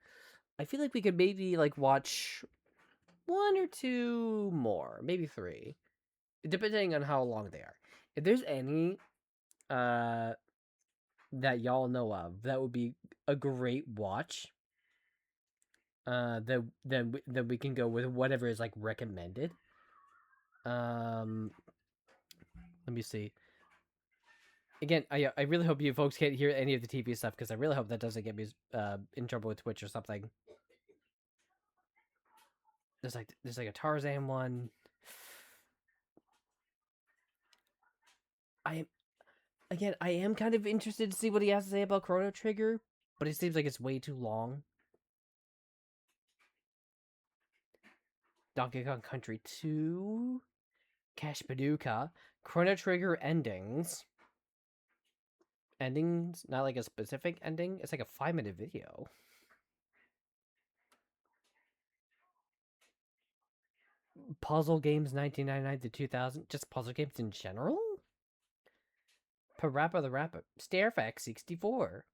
I feel like we could maybe like watch 1 or 2 more, maybe 3, depending on how long they are. If there's any that y'all know of, that would be a great watch. Then we can go with whatever is like recommended. Let me see. Again, I really hope you folks can't hear any of the TV stuff, because I really hope that doesn't get me in trouble with Twitch or something. There's like a Tarzan one. I am kind of interested to see what he has to say about Chrono Trigger, but it seems like it's way too long. Donkey Kong Country 2, Cash Paducah, Chrono Trigger endings. Endings, not like a specific ending. It's like a 5-minute video. Puzzle games 1999 to 2000. Just puzzle games in general? Parappa the Rapper. Stairfax 64.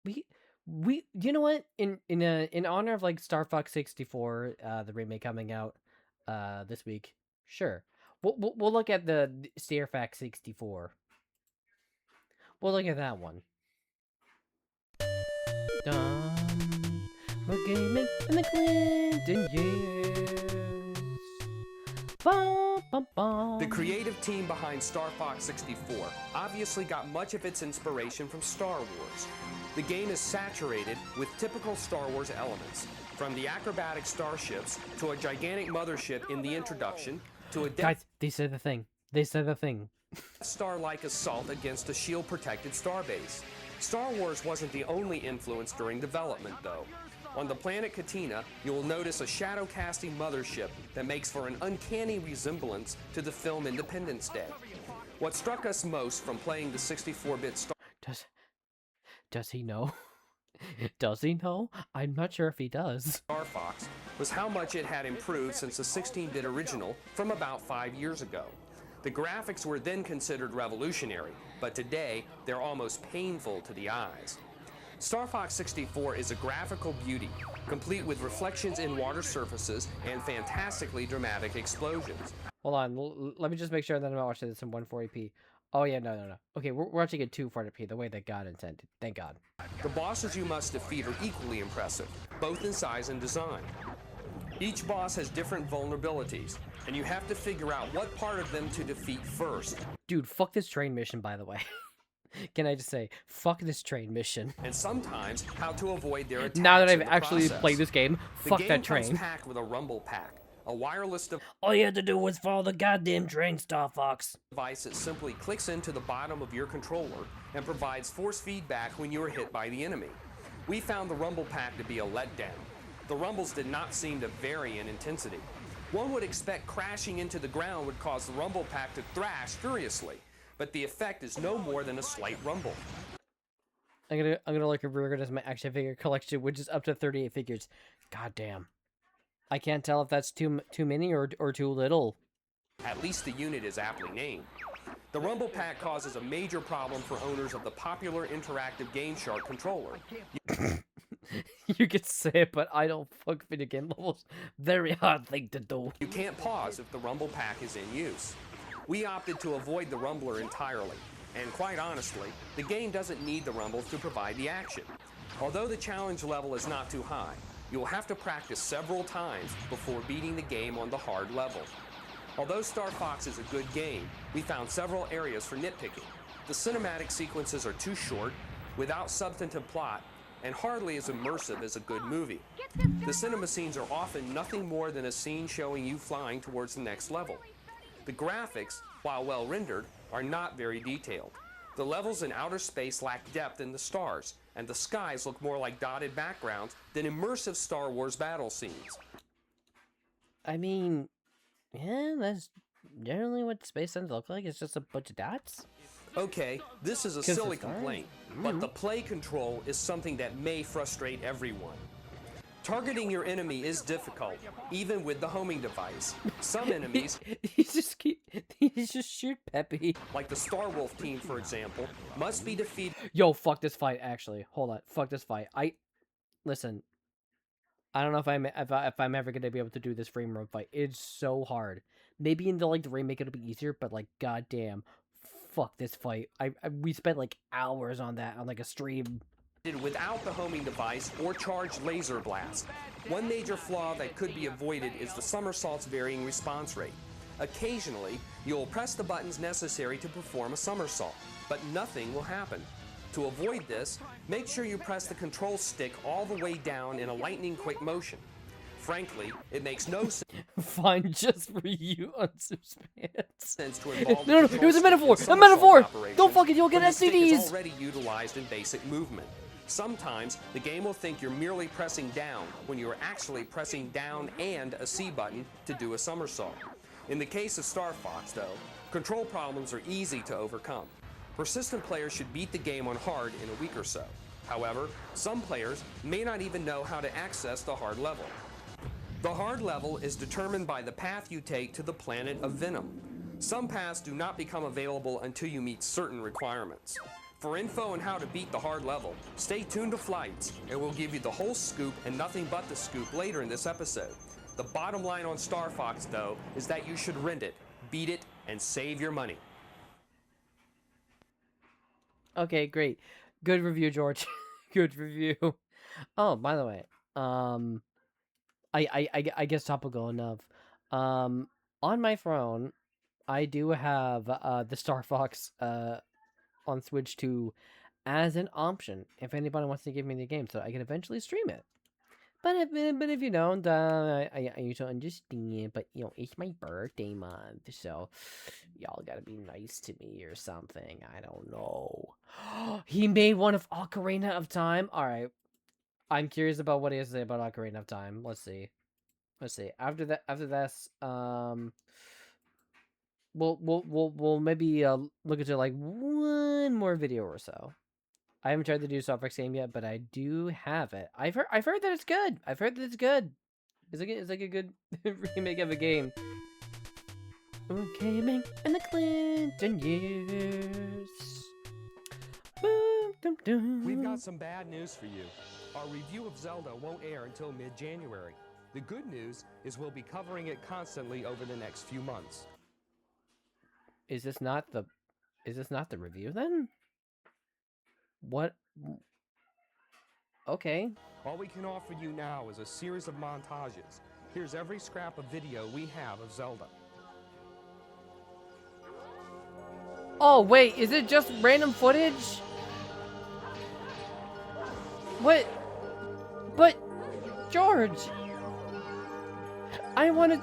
We you know what? In honor of like Star Fox 64, the remake coming out this week. Sure. We'll look at the Stairfax 64. We'll look at that one. We're gaming in the Clinton years. Bum, bum, bum. The creative team behind Star Fox 64 obviously got much of its inspiration from Star Wars. The game is saturated with typical Star Wars elements, from the acrobatic starships to a gigantic mothership in the introduction to a Guys, they said the thing. They said the thing. Star-like assault against a shield-protected starbase. Star Wars wasn't the only influence during development, though. On the planet Katina, you'll notice a shadow-casting mothership that makes for an uncanny resemblance to the film Independence Day. What struck us most from playing the 64-bit Star... Does he know? Does he know? I'm not sure if he does. Star Fox was how much it had improved since the 16-bit original from about 5 years ago. The graphics were then considered revolutionary, but today they're almost painful to the eyes. Star Fox 64 is a graphical beauty, complete with reflections in water surfaces and fantastically dramatic explosions. Hold on, let me just make sure that I'm not watching this in 140p. Oh yeah, no. Okay, we're watching it 240p, the way that God intended. Thank God. The bosses you must defeat are equally impressive, both in size and design. Each boss has different vulnerabilities, and you have to figure out what part of them to defeat first. Dude, fuck this train mission, by the way. Can I just say, fuck this train mission. And sometimes how to avoid their attacks. Now that I've in the actually process. played this game, fuck that train. The game comes packed with a rumble pack, a wireless All you had to do was follow the goddamn train, Star Fox. device that simply clicks into the bottom of your controller and provides force feedback when you are hit by the enemy. We found the rumble pack to be a letdown. The rumbles did not seem to vary in intensity. One would expect crashing into the ground would cause the rumble pack to thrash furiously, but the effect is no more than a slight rumble. I'm gonna look at reorganize my action figure collection, which is up to 38 figures. God damn. I can't tell if that's too many or too little. At least the unit is aptly named. The rumble pack causes a major problem for owners of the popular interactive Game Shark controller. You can say it, but I don't fuck video game levels. Very hard thing to do. You can't pause if the rumble pack is in use. We opted to avoid the rumbler entirely, and quite honestly, the game doesn't need the rumbles to provide the action. Although the challenge level is not too high, you'll have to practice several times before beating the game on the hard level. Although Star Fox is a good game, we found several areas for nitpicking. The cinematic sequences are too short, without substantive plot, and hardly as immersive as a good movie. The cinema scenes are often nothing more than a scene showing you flying towards the next level. The graphics, while well rendered, are not very detailed. The levels in outer space lack depth in the stars, and the skies look more like dotted backgrounds than immersive Star Wars battle scenes. I mean, yeah, that's generally what space tends to look like. It's just a bunch of dots. Okay, this is a 'Cause silly it's dark. complaint, but the play control is something that may frustrate everyone. Targeting your enemy is difficult, even with the homing device. Some enemies, He's just shoot Peppy. like the Star Wolf team for example, must be defeated. Yo, fuck this fight. Actually, hold on. Fuck this fight. Listen. I don't know if I'm ever gonna be able to do this frame run fight. It's so hard. Maybe in the remake it'll be easier, but goddamn, fuck this fight. We spent hours on that on a stream. Without the homing device or charged laser blast. One major flaw that could be avoided is the somersault's varying response rate. Occasionally, you'll press the buttons necessary to perform a somersault, but nothing will happen. To avoid this, make sure you press the control stick all the way down in a lightning-quick motion. Frankly, it makes no Fine, just for you on sense to involve No, the it was a control metaphor! stick A in metaphor! somersault operation Don't fuck it, you'll get when the stick is STDs! already utilized in basic movement. Sometimes, the game will think you're merely pressing down when you are actually pressing down and a C button to do a somersault. In the case of Star Fox, though, control problems are easy to overcome. Persistent players should beat the game on hard in a week or so. However, some players may not even know how to access the hard level. The hard level is determined by the path you take to the planet of Venom. Some paths do not become available until you meet certain requirements. For info on how to beat the hard level, stay tuned to Flights, and we'll give you the whole scoop and nothing but the scoop later in this episode. The bottom line on Star Fox, though, is that you should rent it, beat it, and save your money. Okay, great. Good review, George. Good review. Oh, by the way, I guess topical enough. On my phone, I do have the Star Fox on Switch 2 as an option if anybody wants to give me the game, so I can eventually stream it. But if you don't, I usually understand. But it's my birthday month, so y'all gotta be nice to me or something. I don't know. He made one of Ocarina of Time. All right, I'm curious about what he has to say about Ocarina of Time. Let's see. After this, we'll maybe look into one more video or so. I haven't tried the new Star Fox game yet, but I do have it. I've heard that it's good. I've heard that it's good. It's like a good remake of a game. Gaming in the Clinton years. We've got some bad news for you. Our review of Zelda won't air until mid-January. The good news is we'll be covering it constantly over the next few months. Is this not the review then? What? Okay. All we can offer you now is a series of montages. Here's every scrap of video we have of Zelda. Oh wait, is it just random footage? What? But George, I wanted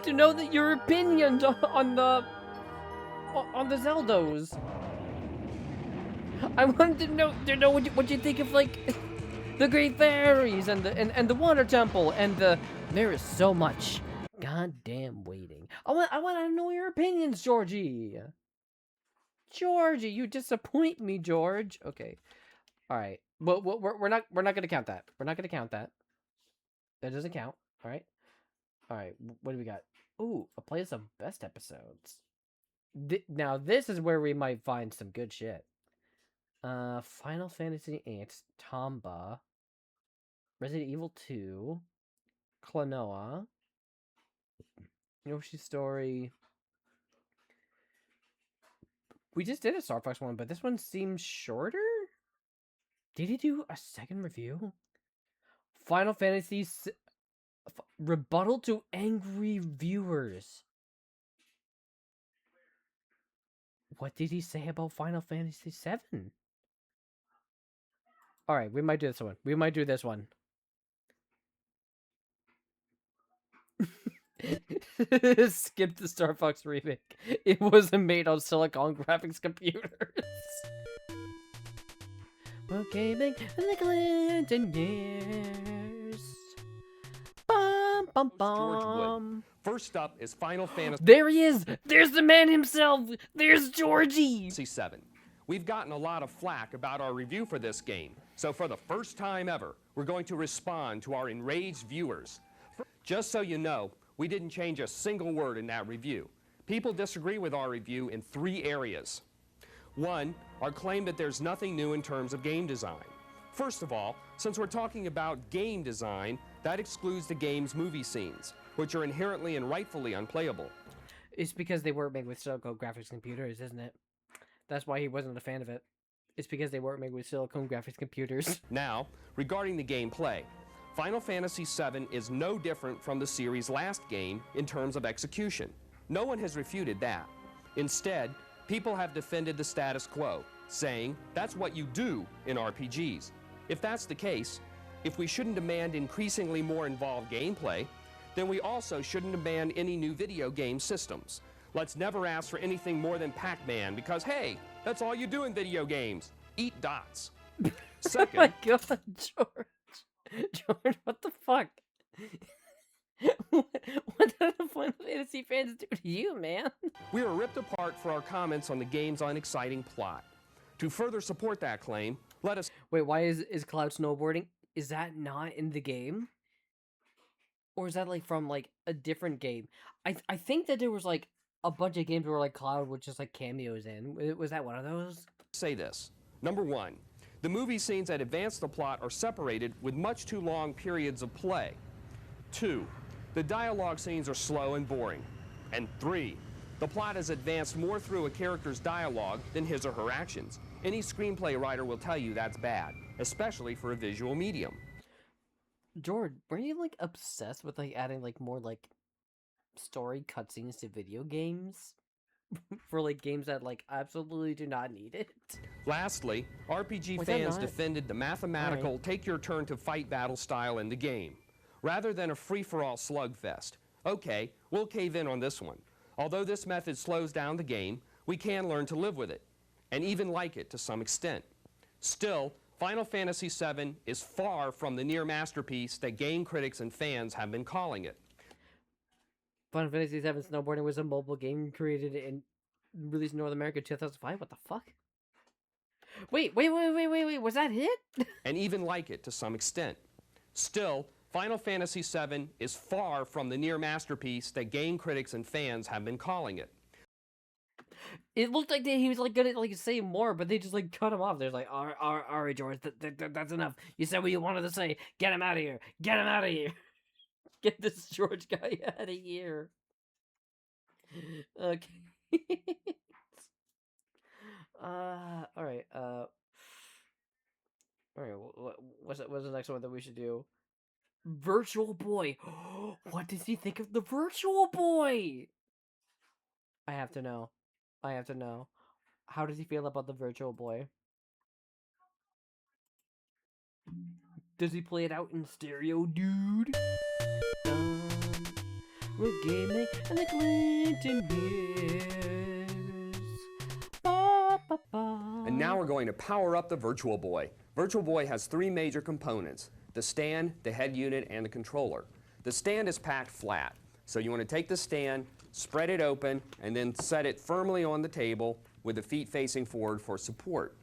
to know that your opinions on the Zeldos. I wanted to know what you think of like the Great Fairies and the Water Temple and there is so much goddamn waiting. I want to know your opinions, Georgie. Georgie, you disappoint me, George. Okay, all right. Well, we're not gonna count that. We're not gonna count that. That doesn't count. All right. All right. What do we got? Ooh, a playlist of best episodes. Now this is where we might find some good shit. Final Fantasy VIII, Tomba, Resident Evil 2, Klonoa, Yoshi's Story. We just did a Star Fox one, but this one seems shorter? Did he do a second review? Final Fantasy Rebuttal to Angry Viewers. What did he say about Final Fantasy VII? Alright, we might do this one. We might do this one. Skip the Star Fox remake. It wasn't made on Silicone Graphics Computers. Well, gaming in the Clinton years. Bum, bum, bum. First up is Final Fantasy. There he is! There's the man himself! There's Georgie! 7. We've gotten a lot of flack about our review for this game, so for the first time ever, we're going to respond to our enraged viewers. Just so you know, we didn't change a single word in that review. People disagree with our review in 3 areas. 1, our claim that there's nothing new in terms of game design. First of all, since we're talking about game design, that excludes the game's movie scenes, which are inherently and rightfully unplayable. It's because they weren't made with Silicone Graphics Computers, isn't it? That's why he wasn't a fan of it. It's because they weren't made with Silicone Graphics Computers. Now, regarding the gameplay, Final Fantasy VII is no different from the series' last game in terms of execution. No one has refuted that. Instead, people have defended the status quo, saying that's what you do in RPGs. If that's the case, if we shouldn't demand increasingly more involved gameplay, then we also shouldn't demand any new video game systems. Let's never ask for anything more than Pac-Man because, hey, that's all you do in video games. Eat dots. Second, Oh my god, George. George, what the fuck? What did the Final Fantasy fans do to you, man? we were ripped apart for our comments on the game's unexciting plot. To further support that claim, let us... Wait, why is Cloud snowboarding? Is that not in the game? Or is that like from like a different game? I think that there was like a bunch of games where like Cloud was just like cameos in. Was that one of those? say this. Number 1, the movie scenes that advance the plot are separated with much too long periods of play. 2, the dialogue scenes are slow and boring. And 3, the plot has advanced more through a character's dialogue than his or her actions. Any screenplay writer will tell you that's bad, especially for a visual medium. George, were you like obsessed with like adding like more like story cutscenes to video games? For like games that like absolutely do not need it? Lastly, RPG fans defended the mathematical take-your-turn-to-fight battle style in the game, rather than a free-for-all slugfest. Okay, we'll cave in on this one. Although this method slows down the game, we can learn to live with it, and even like it to some extent. Still, Final Fantasy VII is far from the near masterpiece that game critics and fans have been calling it. Final Fantasy VII Snowboarding was a mobile game created and released in North America in 2005? What the fuck? Wait, was that it? and even like it to some extent. Still, Final Fantasy VII is far from the near masterpiece that game critics and fans have been calling it. It looked like he was like gonna like say more, but they just like cut him off. They're like, all right, George, that's enough. You said what you wanted to say. Get him out of here. Get him out of here. Get this George guy out of here. Okay. All right. All right. What's the next one that we should do? Virtual Boy. What does he think of the Virtual Boy? I have to know. I have to know. How does he feel about the Virtual Boy? Does he play it out in stereo, dude? We're gaming and the Clinton years. Ba, ba, ba. And now we're going to power up the Virtual Boy. Virtual Boy has three major components: the stand, the head unit, and the controller. The stand is packed flat, so you want to take the stand, spread it open, and then set it firmly on the table with the feet facing forward for support.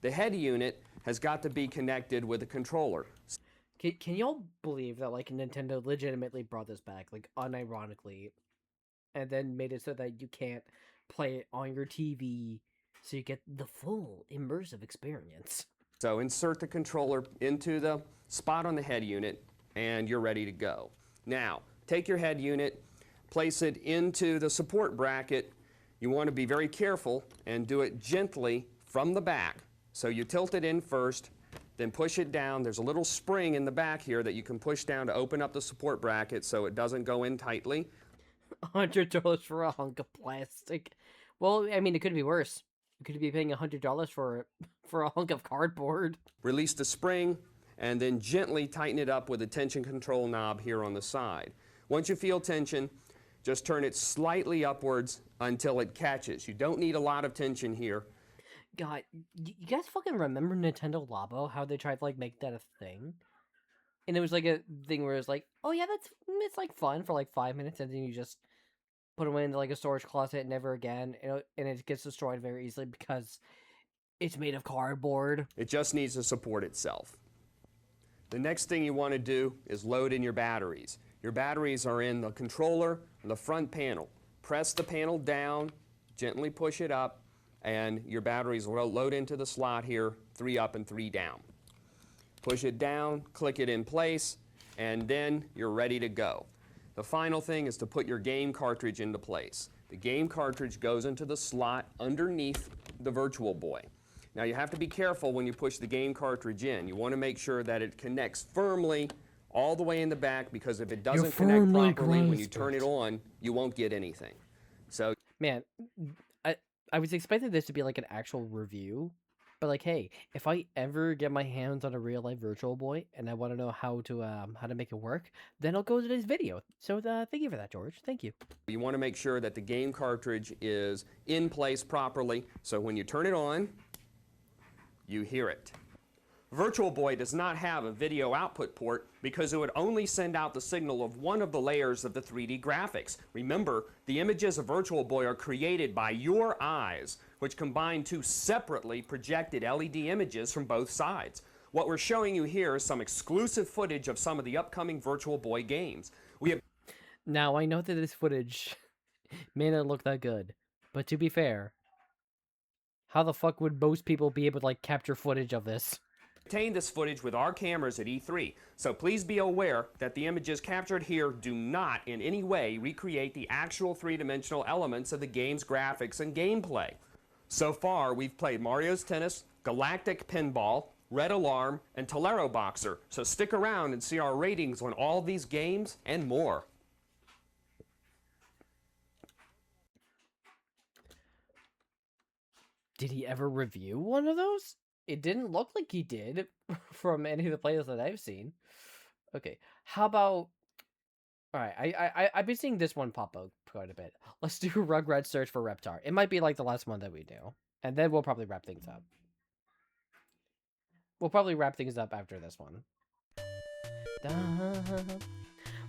The head unit has got to be connected with the controller. Can y'all believe that like Nintendo legitimately brought this back, like unironically, and then made it so that you can't play it on your TV, so you get the full immersive experience? So insert the controller into the spot on the head unit, and you're ready to go. Now, take your head unit, place it into the support bracket. You want to be very careful and do it gently from the back. So you tilt it in first, then push it down. There's a little spring in the back here that you can push down to open up the support bracket so it doesn't go in tightly. $100 for a hunk of plastic. Well, I mean, it could be worse. You could be paying $100 for a hunk of cardboard. Release the spring, and then gently tighten it up with a tension control knob here on the side. Once you feel tension, just turn it slightly upwards until it catches. You don't need a lot of tension here. God, you guys fucking remember Nintendo Labo? How they tried to like make that a thing? And it was like a thing where it's like, oh yeah, it's like fun for like 5 minutes, and then you just put them into like a storage closet, never again, and it gets destroyed very easily because it's made of cardboard. It just needs to support itself. The next thing you want to do is load in your batteries. Your batteries are in the controller and the front panel. Press the panel down, gently push it up, and your batteries will load into the slot here, 3 up and 3 down. Push it down, click it in place, and then you're ready to go. The final thing is to put your game cartridge into place. The game cartridge goes into the slot underneath the Virtual Boy. Now you have to be careful when you push the game cartridge in. You want to make sure that it connects firmly all the way in the back, because if it doesn't connect properly when you turn it on, you won't get anything. So, man, I was expecting this to be like an actual review, but like, hey, if I ever get my hands on a real life Virtual Boy and I want to know how to make it work, then I'll go to this video. So thank you for that, George. Thank you. you want to make sure that the game cartridge is in place properly, so when you turn it on, you hear it. Virtual Boy does not have a video output port because it would only send out the signal of one of the layers of the 3D graphics. Remember, the images of Virtual Boy are created by your eyes, which combine two separately projected LED images from both sides. What we're showing you here is some exclusive footage of some of the upcoming Virtual Boy games. Now, I know that this footage may not look that good, but to be fair, how the fuck would most people be able to like capture footage of this? Obtained this footage with our cameras at E3, so please be aware that the images captured here do not in any way recreate the actual three-dimensional elements of the game's graphics and gameplay. So far, we've played Mario's Tennis, Galactic Pinball, Red Alarm, and Tolero Boxer, so stick around and see our ratings on all these games and more. Did he ever review one of those? It didn't look like he did from any of the playlists that I've seen. Okay, how about... Alright, I've been seeing this one pop up quite a bit. Let's do Rugrats Search for Reptar. It might be like the last one that we do. And then we'll probably wrap things up. We'll probably wrap things up after this one.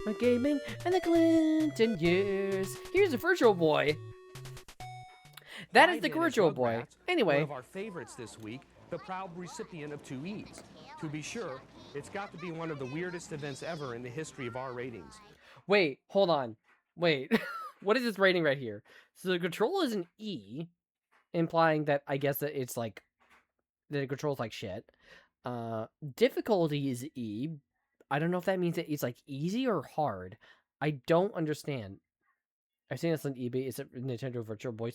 My gaming and the Clinton years. Here's a Virtual Boy. That is the Virtual Boy. Anyway. One of our favorites this week the proud recipient of 2 E's. To be sure, it's got to be one of the weirdest events ever in the history of our ratings. Wait, hold on. Wait. What is this rating right here? So the control is an E, implying that I guess that it's like that it controls like shit. Difficulty is E. I don't know if that means that it's like easy or hard. I don't understand. I've seen this on eBay. It's a Nintendo Virtual Boy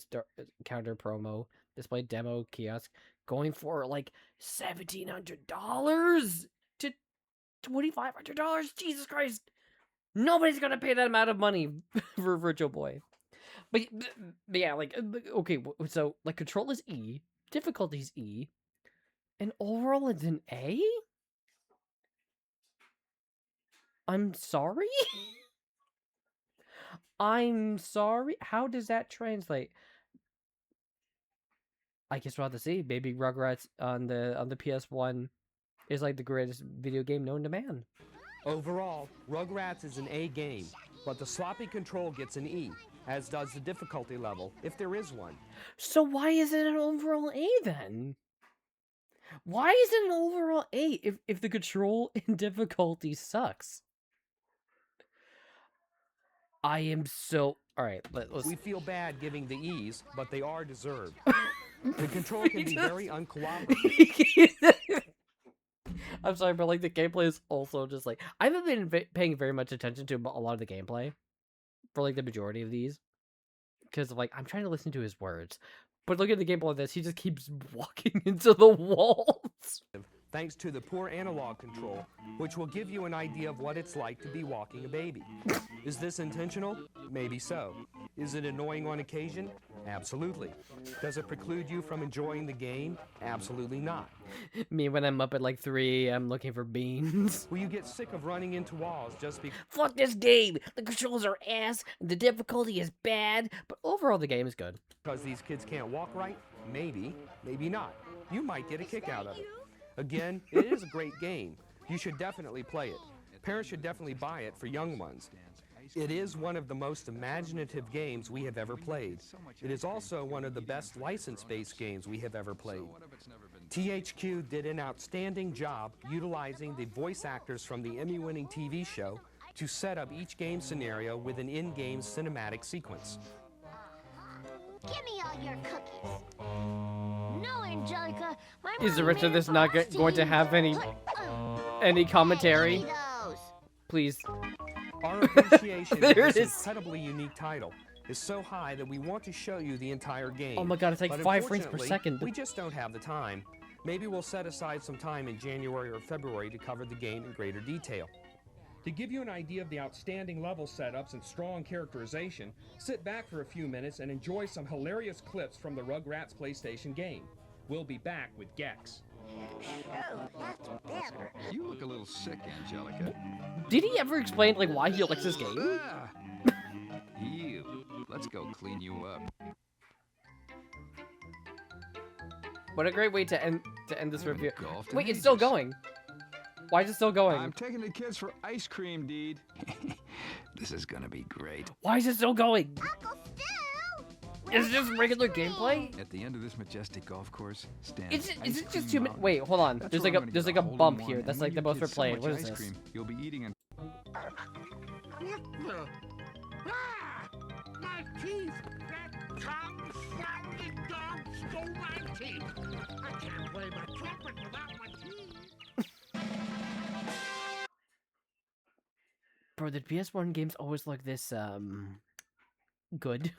Counter promo display demo kiosk going for like $1,700 to $2,500. Jesus Christ! Nobody's gonna pay that amount of money for Virtual Boy. But yeah, like okay, so like control is E, difficulty is E, and overall it's an A. I'm sorry. I'm sorry. How does that translate? I guess we'll have to see. Maybe Rugrats on the PS1 is like the greatest video game known to man. Overall, Rugrats is an A game, but the sloppy control gets an E, as does the difficulty level, if there is one. So why is it an overall A then? Why is it an overall A if the control and difficulty sucks? I am so... Alright, let's... We feel bad giving the E's, but they are deserved. The control can be very uncooperative. I'm sorry, but like the gameplay is also just like... I haven't been paying very much attention to a lot of the gameplay for like the majority of these. Because like, I'm trying to listen to his words. But look at the gameplay of this, he just keeps walking into the walls. Thanks to the poor analog control, which will give you an idea of what it's like to be walking a baby. Is this intentional? Maybe so. Is it annoying on occasion? Absolutely. Does it preclude you from enjoying the game? Absolutely not. Me when I'm up at like 3 I'm looking for beans. Will you get sick of running into walls just because... Fuck this game! The controls are ass, the difficulty is bad, but overall the game is good. Because these kids can't walk right? Maybe. Maybe not. You might get a kick out of it. Again, it is a great game. You should definitely play it. Parents should definitely buy it for young ones. It is one of the most imaginative games we have ever played. It is also one of the best license-based games we have ever played. THQ did an outstanding job utilizing the voice actors from the Emmy-winning TV show to set up each game scenario with an in-game cinematic sequence. Give me all your cookies. No, Angelica. Is the rest of this not going to have any commentary? Please. Our appreciation There for it this is. incredibly unique title is so high that we want to show you the entire game. Oh my god, it's like But 5 frames per unfortunately, second. We just don't have the time. Maybe we'll set aside some time in January or February to cover the game in greater detail. To give you an idea of the outstanding level setups and strong characterization, sit back for a few minutes and enjoy some hilarious clips from the Rugrats PlayStation game. We'll be back with Gex. Oh, that's better. You look a little sick, Angelica. Did he ever explain like why he likes this game? Ah. You. Let's go clean you up. What a great way to end this review. golfed in Wait, it's still ages. going. Why is it still going? I'm taking the kids for ice cream, Deed. This is gonna be great. Why is it still going? Uncle Stu! Is it just regular gameplay? At the end of this majestic golf course, stand. Is it just 2 minutes? Wait, hold on. There's like a bump here. That's like the most we're playing. What is this? You'll be eating and My teeth! That confounded dog stole my teeth! I can't play my trumpet without my teeth! Bro, the PS1 games always look this, good.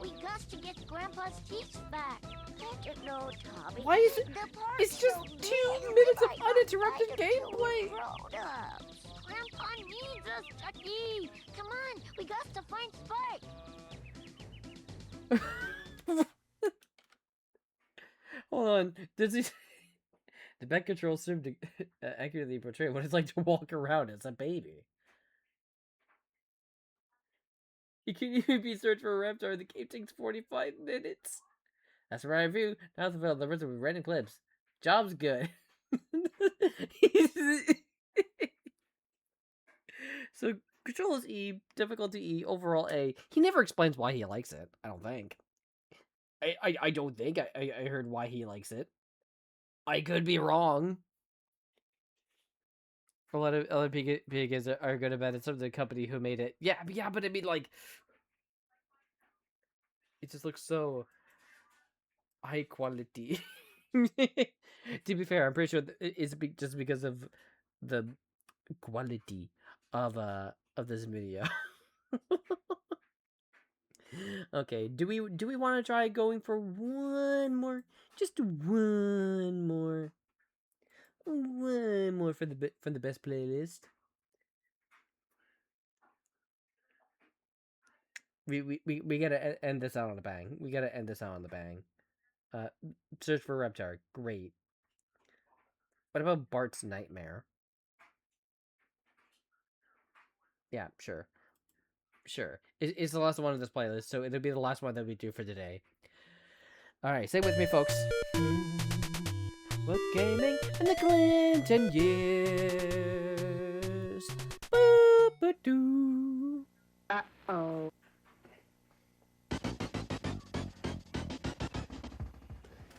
We got to get Grandpa's teeth back. Don't you know, Tommy? Why is it? The park's It's just so 2 big, minutes of I uninterrupted gotta get gameplay. grown-ups. Grandpa needs us, Chucky. Come on, we got to find Spike. Hold on. Does he? The back control serve to accurately portray what it's like to walk around as a baby. You can even be searched for a raptor. The game takes 45 minutes. That's my review. Now the rest will be random clips. Job's good. So control is E, difficulty E, overall A. He never explains why he likes it. I don't think. I don't think I heard why he likes it. I could be wrong. A lot of other PKs are good about it. Some of the company who made it. Yeah, but I mean, like, it just looks so high quality. To be fair, I'm pretty sure it's just because of the quality of this video. Okay, do we want to try going for one more? Just one more. One more for the best playlist. We gotta end this out on a bang. We gotta end this out on the bang. Search for Reptar. Great. What about Bart's Nightmare? Yeah, sure. Sure. It's the last one of this playlist, so it'll be the last one that we do for today. Alright, say with me, folks. What gaming in the Clinton years? Boop-a-doo. Uh-oh.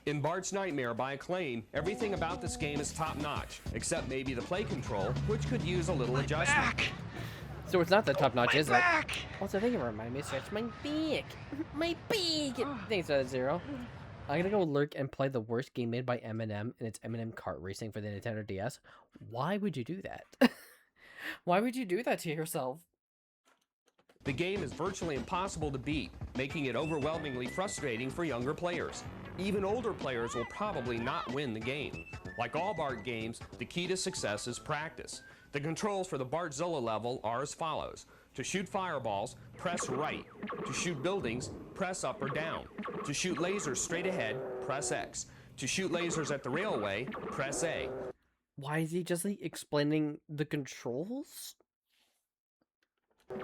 In Bart's Nightmare by Acclaim, everything about this game is top-notch, except maybe the play control, which could use a little adjustment. So it's not that top-notch, is it? Also, thank you for reminding me to stretch my beak. My beak! Thanks, Zero. I'm gonna go lurk and play the worst game made by Eminem, and it's Eminem Kart Racing for the Nintendo DS. Why would you do that? Why would you do that to yourself? The game is virtually impossible to beat, making it overwhelmingly frustrating for younger players. Even older players will probably not win the game. Like all Bart games, the key to success is practice. The controls for the Bartzilla level are as follows. To shoot fireballs, press right. To shoot buildings, press up or down. To shoot lasers straight ahead, press X. To shoot lasers at the railway, press A. Why is he just like explaining the controls?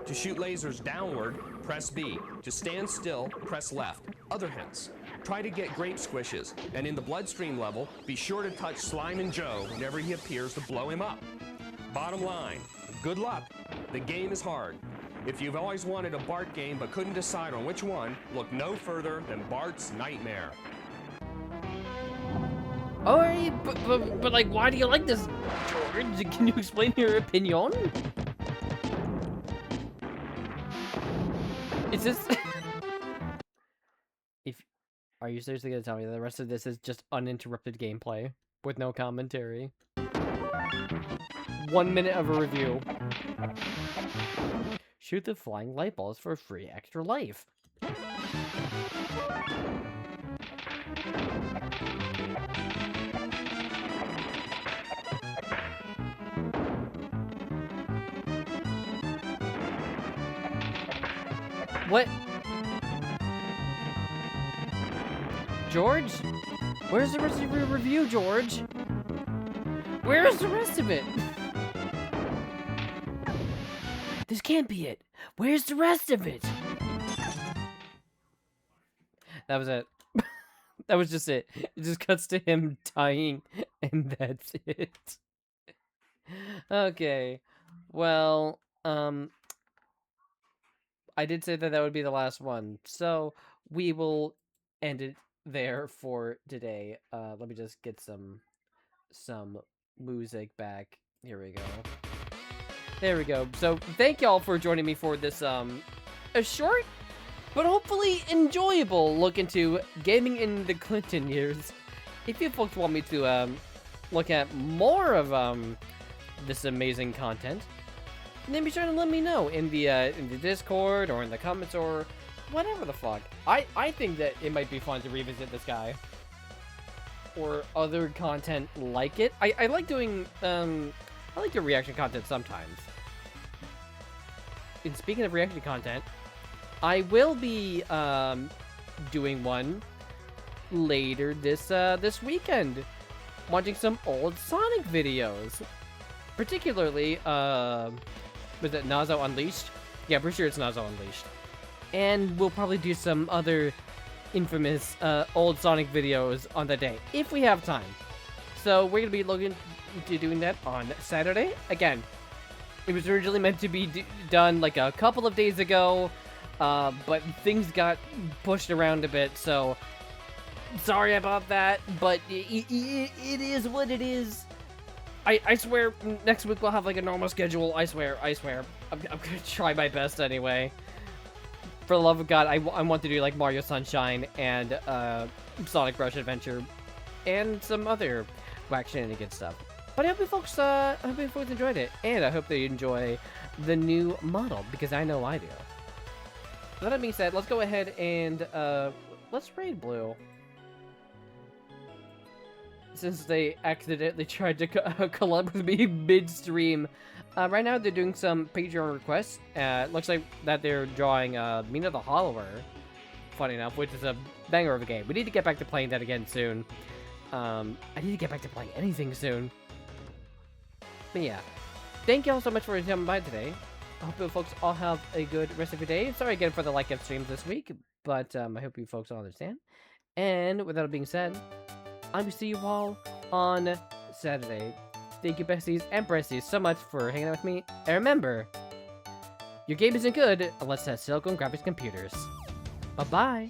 To shoot lasers downward, press B. To stand still, press left. Other hints. Try to get grape squishes, and in the bloodstream level, be sure to touch Slimin' Joe whenever he appears to blow him up. Bottom line, good luck. The game is hard. If you've always wanted a Bart game but couldn't decide on which one, look no further than Bart's Nightmare. Alright, but like, why do you like this, George? Can you explain your opinion? Is this... Are you seriously gonna tell me that the rest of this is just uninterrupted gameplay with no commentary? 1 minute of a review. Shoot the flying light balls for free extra life. What? George? Where's the rest of your review, George? Where's the rest of it? This can't be it. Where's the rest of it? That was it. That was just it. It just cuts to him dying, and that's it. Okay. Well, I did say that would be the last one, so we will end it there for today. Let me just get some music back. Here we go. There we go. So thank y'all for joining me for this a short but hopefully enjoyable look into gaming in the Clinton years. If you folks want me to look at more of this amazing content, then be sure to let me know in the Discord or in the comments or whatever the fuck. I think that it might be fun to revisit this guy or other content like it. I like doing I like the reaction content sometimes. And speaking of reaction content, I will be doing one later this weekend, watching some old Sonic videos, particularly was it Nazo Unleashed? Yeah, pretty sure it's Nazo Unleashed. And we'll probably do some other infamous old Sonic videos on the day if we have time. So we're gonna be looking to doing that on Saturday. Again, it was originally meant to be done like a couple of days ago, but things got pushed around a bit, so Sorry about that, but it is what it is. I swear next week we'll have like a normal schedule. I swear. I'm gonna try my best anyway. For the love of God, I want to do like Mario Sunshine and Sonic Rush Adventure and some other whack shenanigan stuff. But I hope you folks enjoyed it, and I hope that you enjoy the new model, because I know I do. That being said, let's go ahead and let's raid Blue. Since they accidentally tried to collab with me midstream. Right now they're doing some Patreon requests. Looks like that they're drawing Mina the Hollower, funny enough, which is a banger of a game. We need to get back to playing that again soon. I need to get back to playing anything soon. But yeah, thank you all so much for coming by today. I hope you folks all have a good rest of your day. Sorry again for the like of streams this week, but I hope you folks all understand. And with that being said, I will see you all on Saturday. Thank you, besties and breasties, so much for hanging out with me. And remember, your game isn't good unless it has Silicone Graphics Computers. Bye-bye.